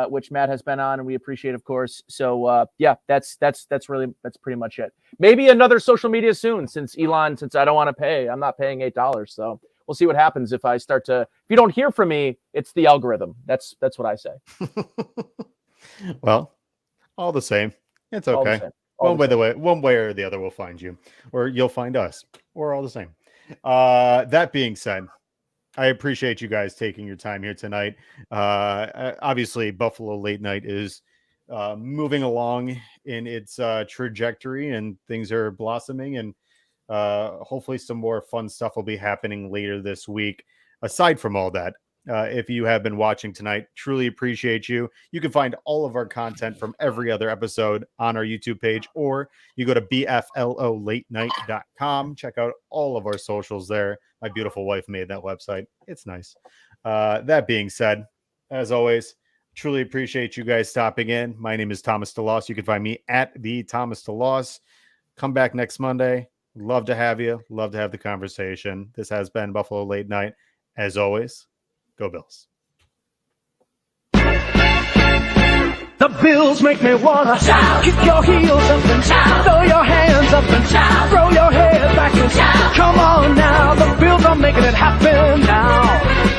which Matt has been on and we appreciate, of course. So yeah, that's pretty much it. Maybe another social media soon since I don't want to pay. I'm not paying $8. So we'll see what happens if I start to. If you don't hear from me, it's the algorithm. That's what I say. Well, all the same, it's All the okay. same. All One the way, same. one way or the other, we'll find you, or you'll find us, or all the same. That being said, I appreciate you guys taking your time here tonight. Obviously, Buffalo Late Night is moving along in its trajectory, and things are blossoming, and hopefully some more fun stuff will be happening later this week. Aside from all that, if you have been watching tonight, truly appreciate you. You can find all of our content from every other episode on our YouTube page, or you go to bflolatenight.com. Check out all of our socials there. My beautiful wife made that website. It's nice. That being said, as always, truly appreciate you guys stopping in. My name is Thomas DeLoss. You can find me at the Thomas DeLoss. Come back next Monday. Love to have you. Love to have the conversation. This has been Buffalo Late Night. As always, go Bills. The Bills make me wanna shout. Kick your heels up and shout. Throw your hands up and shout. Throw your head back and shout. Come on now, the Bills are making it happen now.